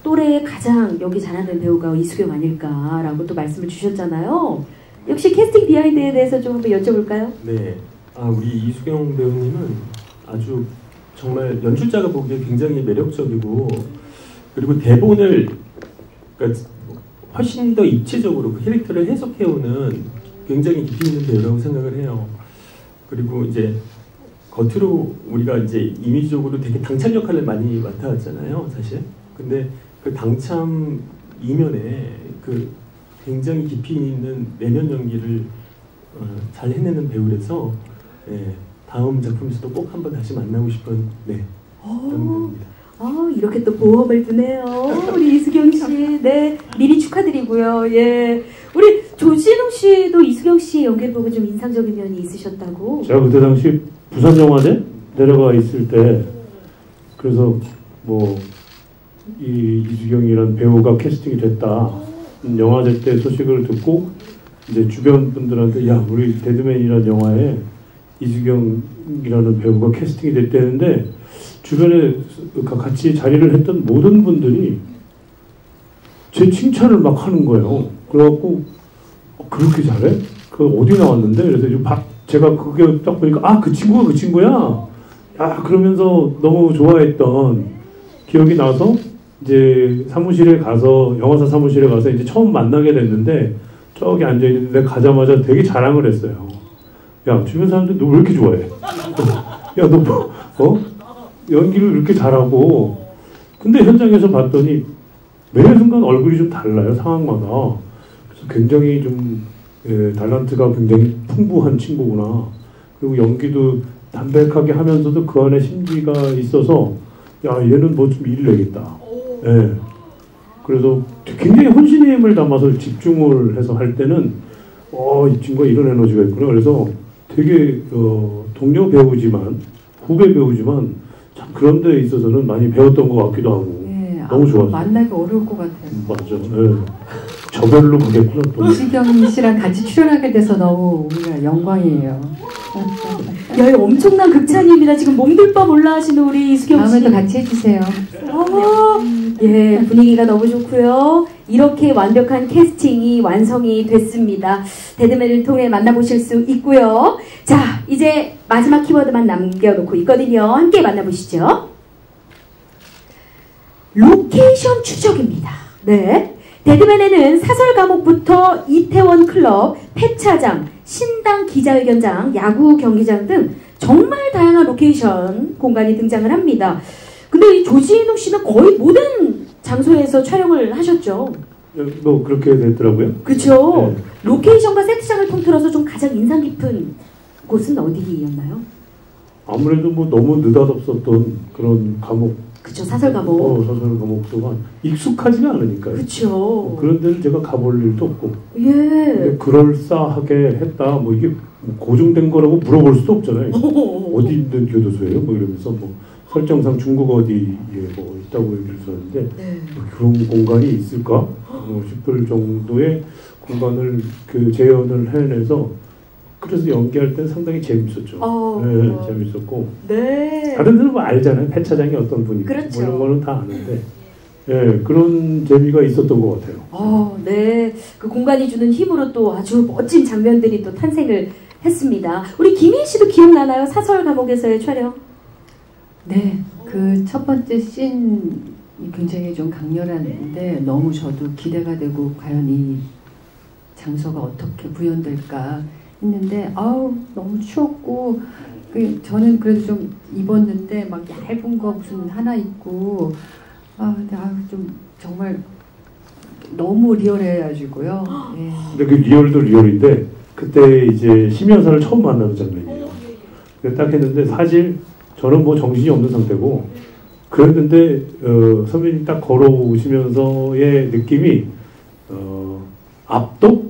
또래에 가장 연기 잘하는 배우가 이수경 아닐까라고 또 말씀을 주셨잖아요. 역시 캐스팅 비하인드에 대해서 좀 한번 여쭤볼까요? 네, 우리 이수경 배우님은 아주 정말 연출자가 보기에 굉장히 매력적이고 그리고 대본을 그러니까 훨씬 더 입체적으로 그 캐릭터를 해석해오는 굉장히 깊이 있는 배우라고 생각을 해요. 그리고 이제 겉으로 우리가 이제 이미지적으로 되게 당찬 역할을 많이 맡아왔잖아요, 사실. 근데 그 당참 이면에 그 굉장히 깊이 있는 내면 연기를 잘 해내는 배우라서 다음 작품에서도 꼭 한번 다시 만나고 싶은 그런 배우입니다. 이렇게 또 보험을 드네요. 우리 이수경 씨. 네, 미리 축하드리고요. 우리 조진웅 씨도 이수경 씨 연기를 보고 좀 인상적인 면이 있으셨다고. 제가 그때 당시 부산영화제 내려가 있을 때 그래서 뭐 이수경이라는 배우가 캐스팅이 됐다. 영화제 때 소식을 듣고 이제 주변 분들한테 야, 우리 데드맨이라는 영화에 이수경이라는 배우가 캐스팅이 됐다는데 주변에 같이 자리를 했던 모든 분들이 제 칭찬을 막 하는 거예요. 그래갖고 그렇게 잘해? 그 어디 나왔는데? 그래서 제가 그게 딱 보니까 그 친구가 그 친구야? 그러면서 너무 좋아했던 기억이 나서 이제 사무실에 가서 영화사 사무실에 가서 이제 처음 만나게 됐는데 저기 앉아있는데 가자마자 되게 자랑을 했어요. 야, 주변 사람들 너 왜 이렇게 좋아해? 야, 너 연기를 이렇게 잘하고. 근데 현장에서 봤더니 매 순간 얼굴이 좀 달라요, 상황마다. 그래서 굉장히 좀 탤런트가 굉장히 풍부한 친구구나. 그리고 연기도 담백하게 하면서도 그 안에 심지가 있어서 야, 얘는 뭐 좀 일을 내겠다. 그래서 굉장히 혼신의 힘을 담아서 집중을 해서 할 때는 이 친구가 이런 에너지가 있구나. 그래서 되게 동료 배우지만 후배 배우지만 참 그런 데 있어서는 많이 배웠던 것 같기도 하고 너무 좋았어요. 만나기 어려울 것 같아요. 맞죠. 저별로 가겠구나. 이수경 씨랑 같이 출연하게 돼서 너무 우리가 영광이에요. 야, 엄청난 극찬입니다. 지금 몸둘 바 몰라 하시는 우리 이수경 씨. 다음에도 같이 해주세요. 예, 분위기가 너무 좋고요. 이렇게 완벽한 캐스팅이 완성이 됐습니다. 데드맨을 통해 만나보실 수 있고요. 자, 이제 마지막 키워드만 남겨놓고 있거든요. 함께 만나보시죠. 로케이션 추적입니다. 네. 데드맨에는 사설 감옥부터 이태원 클럽, 폐차장, 신당 기자회견장, 야구 경기장 등 정말 다양한 로케이션 공간이 등장을 합니다. 근데 이 조진웅 씨는 거의 모든 장소에서 촬영을 하셨죠? 뭐 그렇게 됐더라고요. 그렇죠. 네. 로케이션과 세트장을 통틀어서 좀 가장 인상 깊은 곳은 어디였나요? 아무래도 뭐 너무 느닷없었던 그런 감옥. 그쵸, 사설 감옥. 사설 감옥도가 익숙하지가 않으니까요. 그쵸. 그런 데는 제가 가볼 일도 없고. 예. 근데 그럴싸하게 했다. 뭐 이게 고정된 거라고 물어볼 수도 없잖아요. 어디 있는 교도소예요? 뭐 이러면서 뭐 설정상 중국 어디에 뭐 있다고 얘기를 들었는데 네. 그런 공간이 있을까 싶을 정도의 공간을 그 재현을 해내서 그래서 연기할 때는 상당히 재밌었죠. 네, 재밌었고. 네. 다른 데는 뭐 알잖아요. 폐차장이 어떤 분위기. 그렇죠. 뭐 이런 거는 다 아는데. 네, 그런 재미가 있었던 것 같아요. 네. 그 공간이 주는 힘으로 또 아주 멋진 장면들이 또 탄생을 했습니다. 우리 김희애 씨도 기억나나요? 사설 감옥에서의 촬영? 네, 그 첫 번째 씬이 굉장히 좀 강렬한데 너무 저도 기대가 되고 과연 이 장소가 어떻게 구현될까 했는데 너무 추웠고 저는 그래도 좀 입었는데 막 얇은 거 무슨 하나 입고 근데 좀 정말 너무 리얼해가지고요. 예. 근데 그 리얼도 리얼인데 그때 이제 심연사를 처음 만나는 장면이에요. 딱 했는데 사실 저는 뭐 정신이 없는 상태고 그랬는데 선배님 딱 걸어오시면서의 느낌이 압도?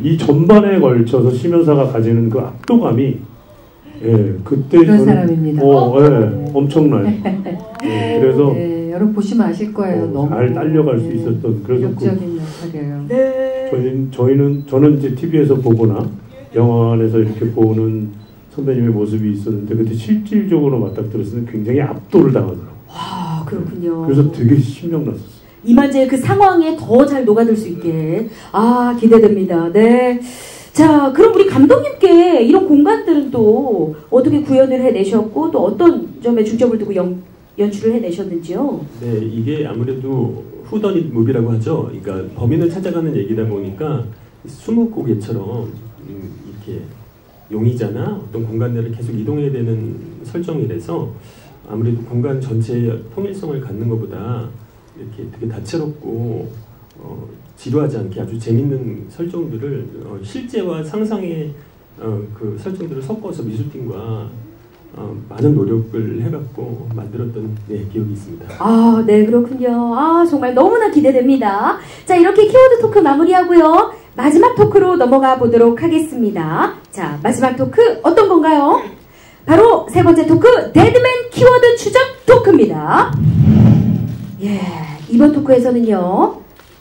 이 전반에 걸쳐서 심연사가 가지는 그 압도감이 그때 그런 저는 사람입니다. 엄청나요. 그래서 여러분 보시면 아실 거예요. 너무 잘 딸려갈 수 있었던 그래서 매력적인 역할이에요. 네. 저는 이제 TV에서 보거나 영화 안에서 이렇게 보는 선배님의 모습이 있었는데 그때 실질적으로 맞닥뜨렸을 때 굉장히 압도를 당하더라고요. 와, 그렇군요. 그래서 되게 심령났었어요. 이만재 그 상황에 더 잘 녹아들 수 있게. 기대됩니다. 네. 자, 그럼 우리 감독님께 이런 공간들은 또 어떻게 구현을 해내셨고 또 어떤 점에 중점을 두고 연출을 해내셨는지요? 네, 이게 아무래도 후더닛 무비라고 하죠. 그러니까 범인을 찾아가는 얘기다 보니까 스무고개처럼 이렇게 용의자나 어떤 공간 내를 계속 이동해야 되는 설정이라서 아무래도 공간 전체의 통일성을 갖는 것보다 이렇게 되게 다채롭고 지루하지 않게 아주 재밌는 설정들을 실제와 상상의 그 설정들을 섞어서 미술팀과 많은 노력을 해갖고 만들었던 기억이 있습니다. 네, 그렇군요. 정말 너무나 기대됩니다. 자, 이렇게 키워드 토크 마무리하고요. 마지막 토크로 넘어가 보도록 하겠습니다. 자, 마지막 토크 어떤 건가요? 바로 세 번째 토크, 데드맨 키워드 추적 토크입니다. 이번 토크에서는요,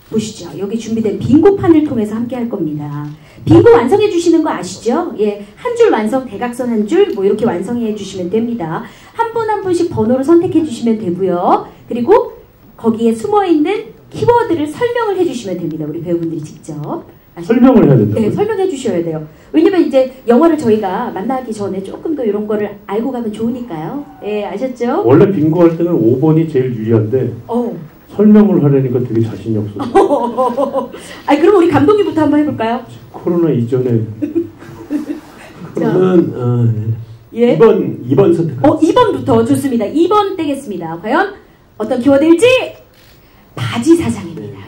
보시죠. 여기 준비된 빙고판을 통해서 함께 할 겁니다. 빙고 완성해 주시는 거 아시죠? 한 줄 완성, 대각선 한 줄, 뭐 이렇게 완성해 주시면 됩니다. 한 분 한 분씩 번호를 선택해 주시면 되고요. 그리고 거기에 숨어 있는 키워드를 설명을 해 주시면 됩니다. 우리 배우분들이 직접. 설명을 해야 된다고요? 네, 설명해 주셔야 돼요. 왜냐면 이제 영화를 저희가 만나기 전에 조금 더 이런 거를 알고 가면 좋으니까요. 아셨죠? 원래 빙고 할 때는 5번이 제일 유리한데 설명을 하려니까 되게 자신이 없어요. 그럼 우리 감독님부터 한번 해볼까요? 코로나 이전에 그러면 2번 선택할게요. 2번부터 좋습니다. 2번 떼겠습니다. 과연 어떤 키워드일지 바지 사장입니다.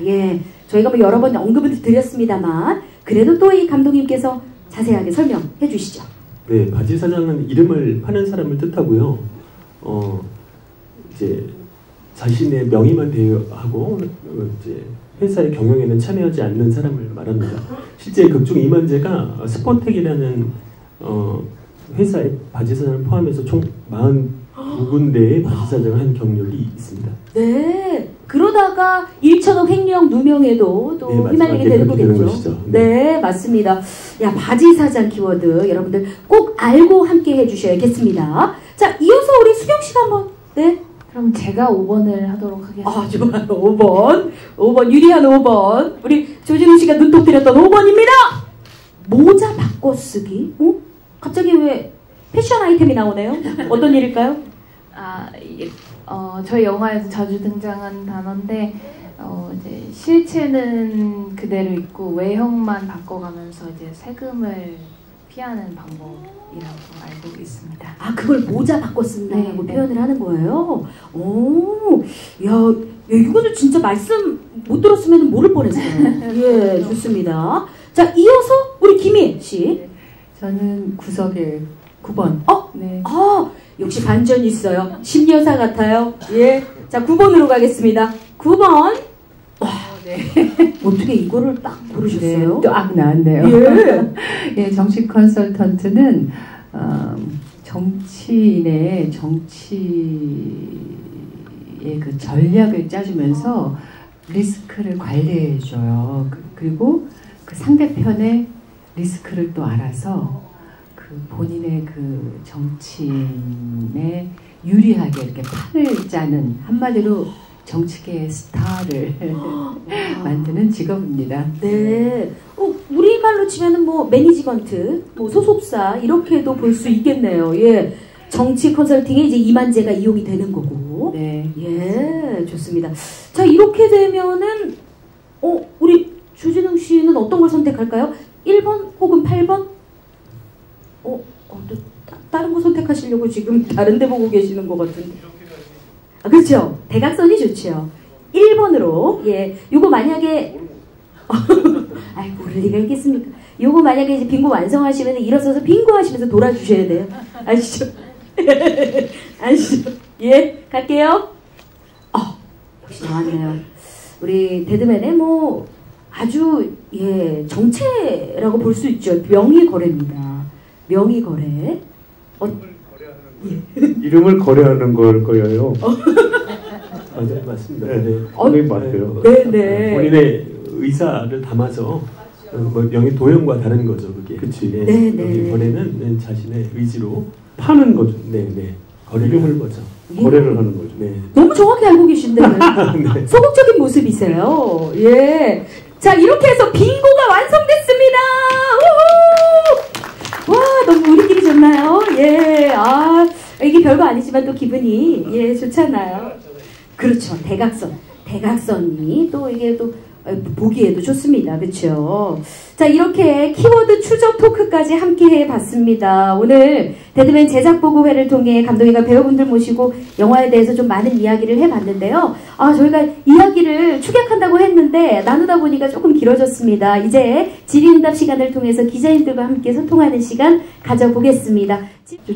저희가 뭐 여러 번 언급을 드렸습니다만 그래도 또 이 감독님께서 자세하게 설명해 주시죠. 네, 바지 사장은 이름을 파는 사람을 뜻하고요. 이제 자신의 명의만 대여하고 이제 회사의 경영에는 참여하지 않는 사람을 말합니다. 실제 극중 이만재가 스포텍이라는 회사의 바지 사장을 포함해서 총 49군데의 바지 사장을 한 경력이 있습니다. 네. 그러다가 1천억 횡령 누명에도 또 휘말리게 되는 거겠죠. 네, 맞습니다. 바지 사장 키워드 여러분들 꼭 알고 함께 해주셔야겠습니다. 자, 이어서 우리 수경 씨가 한번 그럼 제가 5번을 하도록 하겠습니다. 아, 좋아요. 5번. 5번, 유리한 5번. 우리 조진웅 씨가 눈독 들였던 5번입니다. 모자 바꿔 쓰기. 어? 갑자기 왜 패션 아이템이 나오네요? 어떤 일일까요? 이게 저희 영화에서 자주 등장하는 단어인데 이제 실체는 그대로 있고 외형만 바꿔가면서 이제 세금을 피하는 방법이라고 알고 있습니다. 아, 그걸 모자 바꿔 쓴다고 네, 표현을 하는 거예요? 오, 야, 이거는 진짜 말씀 못 들었으면 모를 뻔했어요. 예, 좋습니다. 자, 이어서 우리 김희 씨. 저는 구석에 9번. 네. 아, 역시 반전이 있어요. 신여사 같아요. 예. 자, 9번으로 가겠습니다. 9번. 와, 네. 어떻게 이거를 딱 고르셨어요? 네, 또 나왔네요. 예. 예, 정치 컨설턴트는 정치인의 정치의 그 전략을 짜주면서 리스크를 관리해줘요. 그리고 그 상대편의 리스크를 또 알아서 그 본인의 그 정치인에 유리하게 이렇게 판을 짜는, 한마디로 정치계의 스타를 만드는 직업입니다. 네. 우리말로 치면은 뭐 매니지먼트, 뭐 소속사 이렇게도 볼 수 있겠네요. 예. 정치 컨설팅에 이제 이만재가 이용이 되는 거고. 네. 예, 좋습니다. 자, 이렇게 되면은 우리 조진웅 씨는 어떤 걸 선택할까요? 1번 혹은 8번? 또 다른 거 선택하시려고 지금 다른 데 보고 계시는 것 같은데. 아, 그렇죠. 대각선이 좋죠. 1번으로, 예. 요거 만약에, 아이, 모를 리가 있겠습니까? 요거 만약에 이제 빙고 완성하시면 일어서서 빙고 하시면서 돌아주셔야 돼요. 아시죠? 아시죠? 예, 갈게요. 역시 나왔네요. 우리 데드맨의 뭐, 아주, 예, 정체라고 볼 수 있죠. 명의거래입니다. 명의거래. 이름을 거래하는 걸 거예요. 맞아요, 맞습니다. 네, 네. 맞아요. 네네. 본인의 의사를 담아서 뭐 명의 도용과 다른 거죠, 그게. 그치. 네. 네네. 여기 거래는 자신의 의지로 파는 거죠. 네. 거래를 하는 거죠. 거래를 하는 거죠. 네. 너무 정확히 알고 계신데. 네. 소극적인 모습이세요. 예. 자, 이렇게 해서 빙고가 완성됐습니다. 우후! 와, 너무 우리끼리 좋나요? 예. 이게 별거 아니지만 또 기분이, 예, 좋잖아요. 그렇죠. 대각선이 또 이게 또 보기에도 좋습니다. 그렇죠. 자, 이렇게 키워드 추적 토크까지 함께 해봤습니다. 오늘 데드맨 제작 보고회를 통해 감독님과 배우분들 모시고 영화에 대해서 좀 많은 이야기를 해봤는데요. 저희가 이야기를 축약한다고 했는데 나누다 보니까 조금 길어졌습니다. 이제 질의응답 시간을 통해서 기자님들과 함께 소통하는 시간 가져보겠습니다.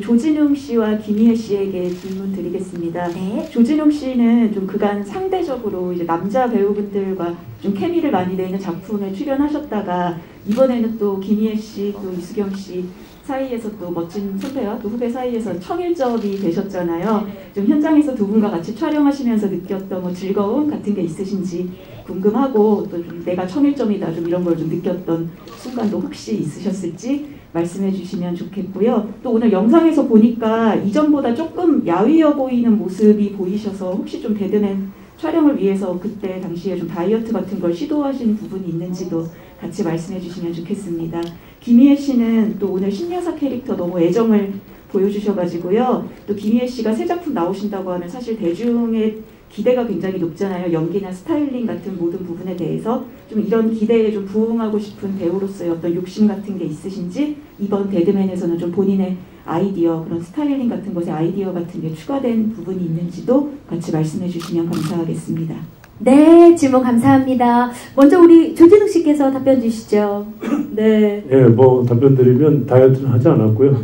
조진웅 씨와 김희애 씨에게 질문 드리겠습니다. 네. 조진웅 씨는 좀 그간 상대적으로 이제 남자 배우분들과 좀 케미를 많이 내는 작품에 출연하셨다가 이번에는 또 김희애 씨, 또 이수경 씨 사이에서 또 멋진 선배와 또 후배 사이에서 청일점이 되셨잖아요. 좀 현장에서 두 분과 같이 촬영하시면서 느꼈던 뭐 즐거움 같은 게 있으신지 궁금하고 또 좀 내가 청일점이다 좀 이런 걸 좀 느꼈던 순간도 혹시 있으셨을지 말씀해 주시면 좋겠고요. 또 오늘 영상에서 보니까 이전보다 조금 야위어 보이는 모습이 보이셔서 혹시 좀 데드맨 촬영을 위해서 그때 당시에 좀 다이어트 같은 걸 시도하신 부분이 있는지도 같이 말씀해 주시면 좋겠습니다. 김희애 씨는 또 오늘 신여사 캐릭터 너무 애정을 보여주셔가지고요. 또 김희애 씨가 새 작품 나오신다고 하면 사실 대중의 기대가 굉장히 높잖아요. 연기나 스타일링 같은 모든 부분에 대해서 좀 이런 기대에 좀 부응하고 싶은 배우로서의 어떤 욕심 같은 게 있으신지 이번 데드맨에서는 좀 본인의 아이디어, 그런 스타일링 같은 것에 아이디어 같은 게 추가된 부분이 있는지도 같이 말씀해 주시면 감사하겠습니다. 네, 질문 감사합니다. 먼저 우리 조진웅 씨께서 답변 주시죠. 네. 예, 뭐 답변 드리면 다이어트는 하지 않았고요.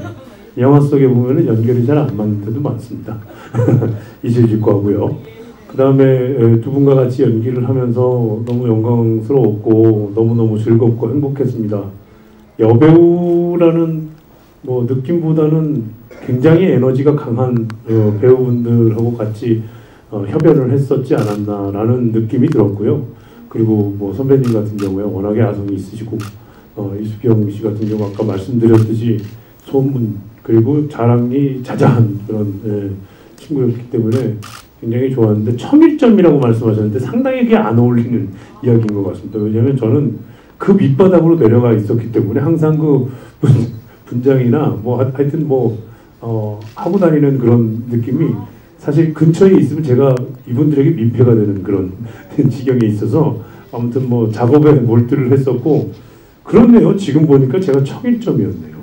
영화 속에 보면은 연결이 잘 안 맞는 데도 많습니다. 잊어질 거고요. 그 다음에 두 분과 같이 연기를 하면서 너무 영광스러웠고 너무너무 즐겁고 행복했습니다. 여배우라는 뭐 느낌보다는 굉장히 에너지가 강한 배우분들하고 같이 협연을 했었지 않았나라는 느낌이 들었고요. 그리고 뭐 선배님 같은 경우에 워낙에 아성이 있으시고 이수경 씨 같은 경우 아까 말씀드렸듯이 소문 그리고 자랑이 자자한 그런 친구였기 때문에 굉장히 좋았는데 1001점이라고 말씀하셨는데 상당히 그게 안 어울리는 이야기인 것 같습니다. 왜냐하면 저는 그 밑바닥으로 내려가 있었기 때문에 항상 그 분장이나 뭐 하여튼 뭐 하고 다니는 그런 느낌이 사실 근처에 있으면 제가 이분들에게 민폐가 되는 그런 지경에 있어서 아무튼 뭐 작업에 몰두를 했었고 그렇네요. 지금 보니까 제가 1001점이었네요.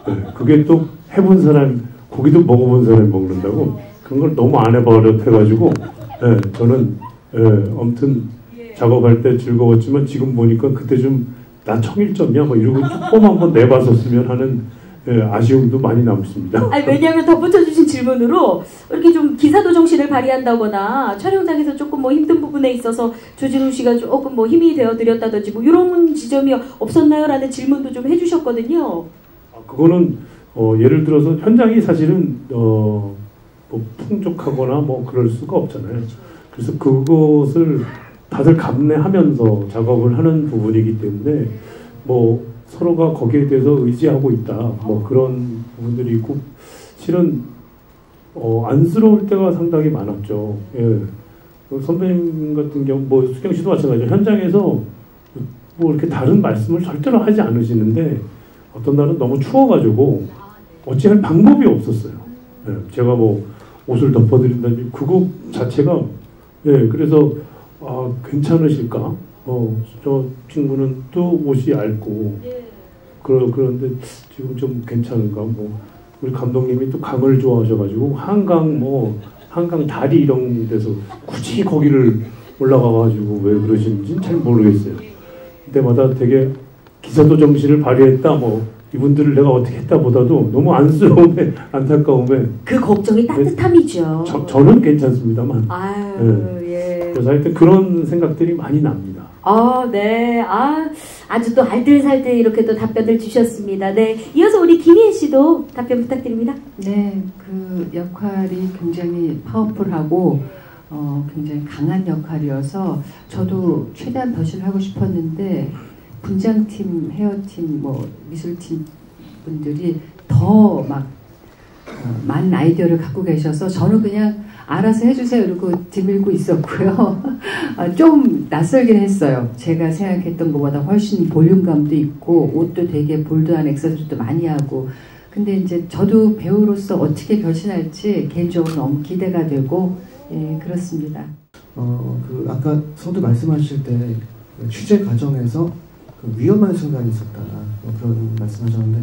네, 그게 또 해본 사람 고기도 먹어본 사람이 먹는다고 그런 걸 너무 안 해버릇해가지고 네, 저는 아무튼 작업할 때 즐거웠지만 지금 보니까 그때 좀 나 1001점이야 뭐 이러고 조금 한번 내봤었으면 하는 아쉬움도 많이 남습니다. 아니, 왜냐하면 덧붙여주신 질문으로 이렇게 좀 기사도 정신을 발휘한다거나 촬영장에서 조금 뭐 힘든 부분에 있어서 조진웅 씨가 조금 뭐 힘이 되어드렸다든지 뭐 이런 지점이 없었나요? 라는 질문도 좀 해주셨거든요. 그거는 예를 들어서 현장이 사실은 뭐 풍족하거나 뭐 그럴 수가 없잖아요. 그래서 그것을 다들 감내하면서 작업을 하는 부분이기 때문에 뭐 서로가 거기에 대해서 의지하고 있다 뭐 그런 부분들이 있고 실은 안쓰러울 때가 상당히 많았죠. 예. 선배님 같은 경우 뭐 수경 씨도 마찬가지죠. 현장에서 뭐 이렇게 다른 말씀을 절대로 하지 않으시는데 어떤 날은 너무 추워가지고 어찌할 방법이 없었어요. 예. 제가 뭐 옷을 덮어드린다든지 그거 자체가 그래서 괜찮으실까? 저 친구는 또 옷이 얇고 그런데 지금 좀 괜찮은가? 뭐 우리 감독님이 또 강을 좋아하셔가지고 한강 다리 이런 데서 굳이 거기를 올라가가지고 왜 그러시는지는 잘 모르겠어요. 그때마다 되게 기사도 정신을 발휘했다 뭐 이분들을 내가 어떻게 했다 보다도 너무 안쓰러움에 안타까움에 그 걱정이 따뜻함이죠. 저는 괜찮습니다만. 아유, 그래서 하여튼 그런 생각들이 많이 납니다. 네. 아주 또 알뜰살뜰 이렇게 또 답변을 주셨습니다. 네. 이어서 우리 김희애 씨도 답변 부탁드립니다. 네. 그 역할이 굉장히 파워풀하고 굉장히 강한 역할이어서 저도 최대한 변신을 하고 싶었는데 분장팀, 헤어팀, 뭐 미술팀 분들이 더 막 많은 아이디어를 갖고 계셔서 저는 그냥 알아서 해주세요 이러고 뒤밀고 있었고요. 좀 낯설긴 했어요. 제가 생각했던 것보다 훨씬 볼륨감도 있고 옷도 되게 볼드한 액세서리도 많이 하고 근데 이제 저도 배우로서 어떻게 변신할지 개인적으로 너무 기대가 되고 그렇습니다. 그 아까 서도 말씀하실 때 취재 과정에서 그 위험한 순간이 있었다 뭐 그런 말씀하셨는데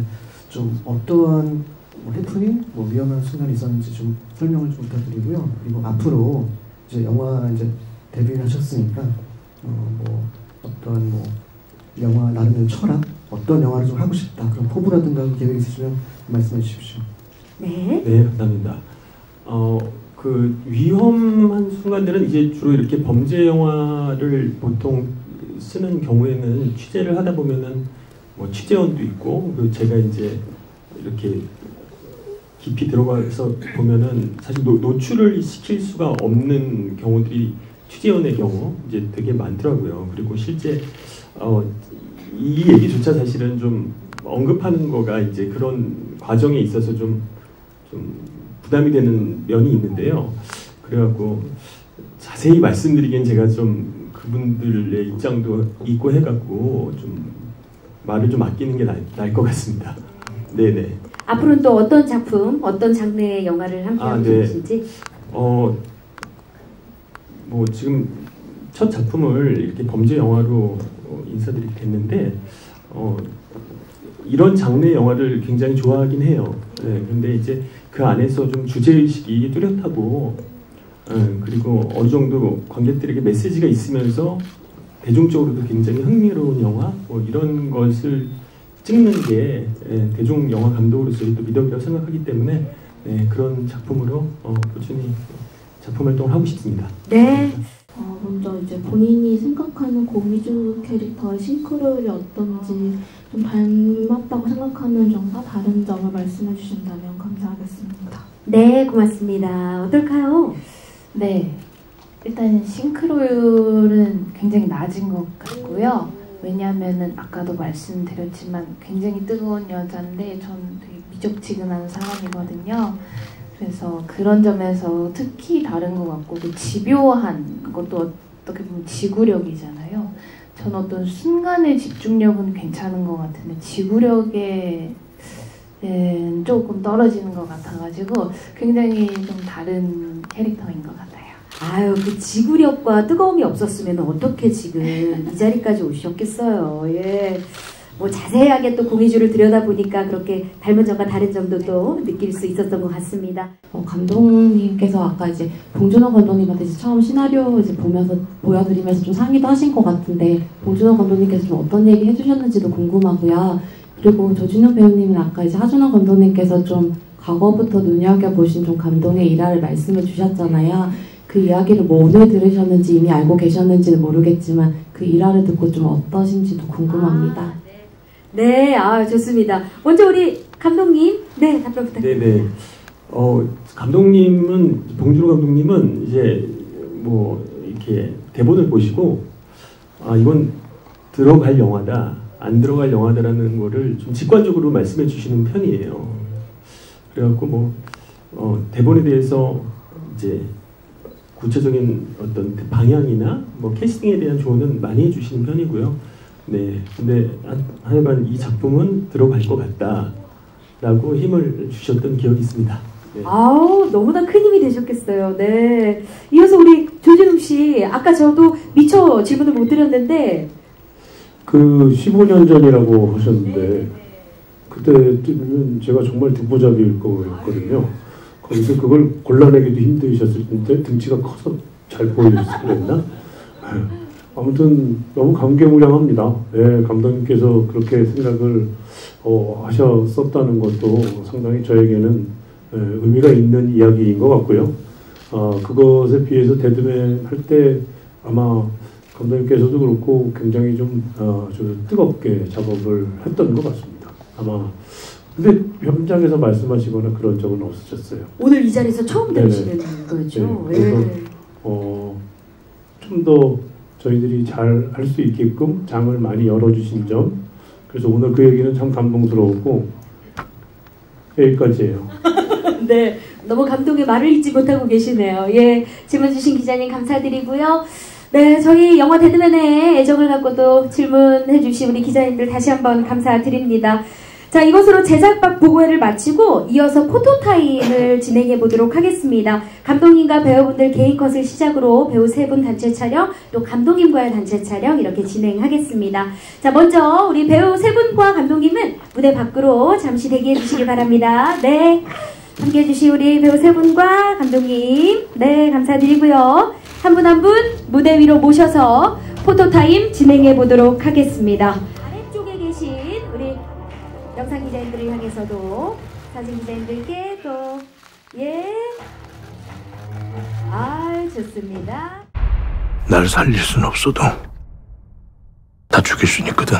좀 어떠한 해프닝, 뭐 위험한 순간이 있었는지 좀 설명을 좀 부탁드리고요. 그리고 앞으로 이제 영화 이제 데뷔를 하셨으니까 뭐 어떤 뭐 영화 나름의 철학, 어떤 영화를 좀 하고 싶다 그런 포부라든가 계획 있으시면 말씀해 주십시오. 네. 네, 감사합니다. 그 위험한 순간들은 이제 주로 이렇게 범죄 영화를 보통 쓰는 경우에는 취재를 하다 보면은 뭐 취재원도 있고 그리고 제가 이제 이렇게 깊이 들어가서 보면은 사실 노출을 시킬 수가 없는 경우들이 취재원의 경우 이제 되게 많더라고요. 그리고 실제 이 얘기조차 사실은 좀 언급하는 거가 이제 그런 과정에 있어서 좀 부담이 되는 면이 있는데요. 그래갖고 자세히 말씀드리기엔 제가 좀 그분들의 입장도 있고 해갖고 좀 말을 좀 아끼는 게 나을 것 같습니다. 네네. 앞으로는 또 어떤 작품, 어떤 장르의 영화를 함께하고 계신지? 뭐 지금 첫 작품을 이렇게 범죄 영화로 인사드리게 됐는데 이런 장르의 영화를 굉장히 좋아하긴 해요. 네, 근데 이제 그 안에서 좀 주제의식이 뚜렷하고 그리고 어느 정도 관객들에게 메시지가 있으면서 대중적으로도 굉장히 흥미로운 영화 뭐 이런 것을 찍는 게 대중 영화 감독으로서의 또 미덕이라고 생각하기 때문에 그런 작품으로 꾸준히 작품 활동을 하고 싶습니다. 네. 먼저 이제 본인이 생각하는 고미주 캐릭터의 싱크로율이 어떤지 좀 닮았다고 생각하는 점과 다른 점을 말씀해 주신다면 감사하겠습니다. 네, 고맙습니다. 어떨까요? 네. 일단 싱크로율은 굉장히 낮은 것 같고요. 왜냐하면은 아까도 말씀드렸지만 굉장히 뜨거운 여자인데 전 되게 미적지근한 사람이거든요. 그래서 그런 점에서 특히 다른 것 같고, 그 집요한 것도 어떻게 보면 지구력이잖아요. 전 어떤 순간의 집중력은 괜찮은 것 같은데 지구력에 조금 떨어지는 것 같아가지고 굉장히 좀 다른 캐릭터인 것 같아요. 아유, 그 지구력과 뜨거움이 없었으면 어떻게 지금 이 자리까지 오셨겠어요. 예. 뭐 자세하게 또 공의주를 들여다보니까 그렇게 닮은 점과 다른 점도 또 느낄 수 있었던 것 같습니다. 감독님께서 아까 이제 봉준호 감독님한테 이제 처음 시나리오 이제 보면서 보여드리면서 좀 상의도 하신 것 같은데, 봉준호 감독님께서 좀 어떤 얘기 해주셨는지도 궁금하고요. 그리고 조진웅 배우님은 아까 이제 하준호 감독님께서 좀 과거부터 눈여겨보신 좀 감동의 일화를 말씀해 주셨잖아요. 그 이야기를 뭐 오늘 들으셨는지 이미 알고 계셨는지는 모르겠지만 그 일화를 듣고 좀 어떠신지도 궁금합니다. 네, 좋습니다. 먼저 우리 감독님, 네, 답변 부탁드립니다. 네네. 감독님은, 봉준호 감독님은 이제 뭐 이렇게 대본을 보시고 이건 들어갈 영화다, 안 들어갈 영화다라는 거를 좀 직관적으로 말씀해 주시는 편이에요. 그래갖고 대본에 대해서 이제 구체적인 어떤 방향이나 뭐 캐스팅에 대한 조언은 많이 해주시는 편이고요. 네, 근데 하여간 이 작품은 들어갈 것 같다라고 힘을 주셨던 기억이 있습니다. 네. 아우, 너무나 큰 힘이 되셨겠어요. 네. 이어서 우리 조진웅 씨, 아까 저도 미처 질문을 못 드렸는데 그 15년 전이라고 하셨는데 그때는 제가 정말 듣보잡이일 거였거든요. 거기서 그걸 골라내기도 힘드셨을 텐데 등치가 커서 잘 보여서 그랬나? 아무튼 너무 감개무량합니다. 네, 감독님께서 그렇게 생각을 하셨었다는 것도 상당히 저에게는 의미가 있는 이야기인 것 같고요. 그것에 비해서 데드맨 할 때 아마 감독님께서도 그렇고 굉장히 좀 뜨겁게 작업을 했던 것 같습니다. 아마 근데 현장에서 말씀하시거나 그런 적은 없으셨어요. 오늘 이 자리에서 처음 들으시는 거죠. 네, 그래서 좀 더 저희들이 잘 할 수 있게끔 장을 많이 열어주신 점, 그래서 오늘 그 얘기는 참 감동스러웠고 여기까지예요. 네, 너무 감동의 말을 잊지 못하고 계시네요. 예, 질문 주신 기자님 감사드리고요. 네, 저희 영화 데드맨에 애정을 갖고도 질문해 주신 우리 기자님들 다시 한번 감사드립니다. 자, 이것으로 제작박 보고회를 마치고 이어서 포토타임을 진행해 보도록 하겠습니다. 감독님과 배우분들 개인 컷을 시작으로 배우 3분 단체 촬영, 또 감독님과의 단체 촬영 이렇게 진행하겠습니다. 자, 먼저 우리 배우 3분과 감독님은 무대 밖으로 잠시 대기해 주시기 바랍니다. 네, 함께 해주신 우리 배우 3분과 감독님, 네, 감사드리고요. 한 분 한 분 무대 위로 모셔서 포토타임 진행해 보도록 하겠습니다. 아래쪽에 계신 우리 영상 기자님들을 향해서도 사진 기자님들께 또 좋습니다. 날 살릴 순 없어도 다 죽일 순 있거든.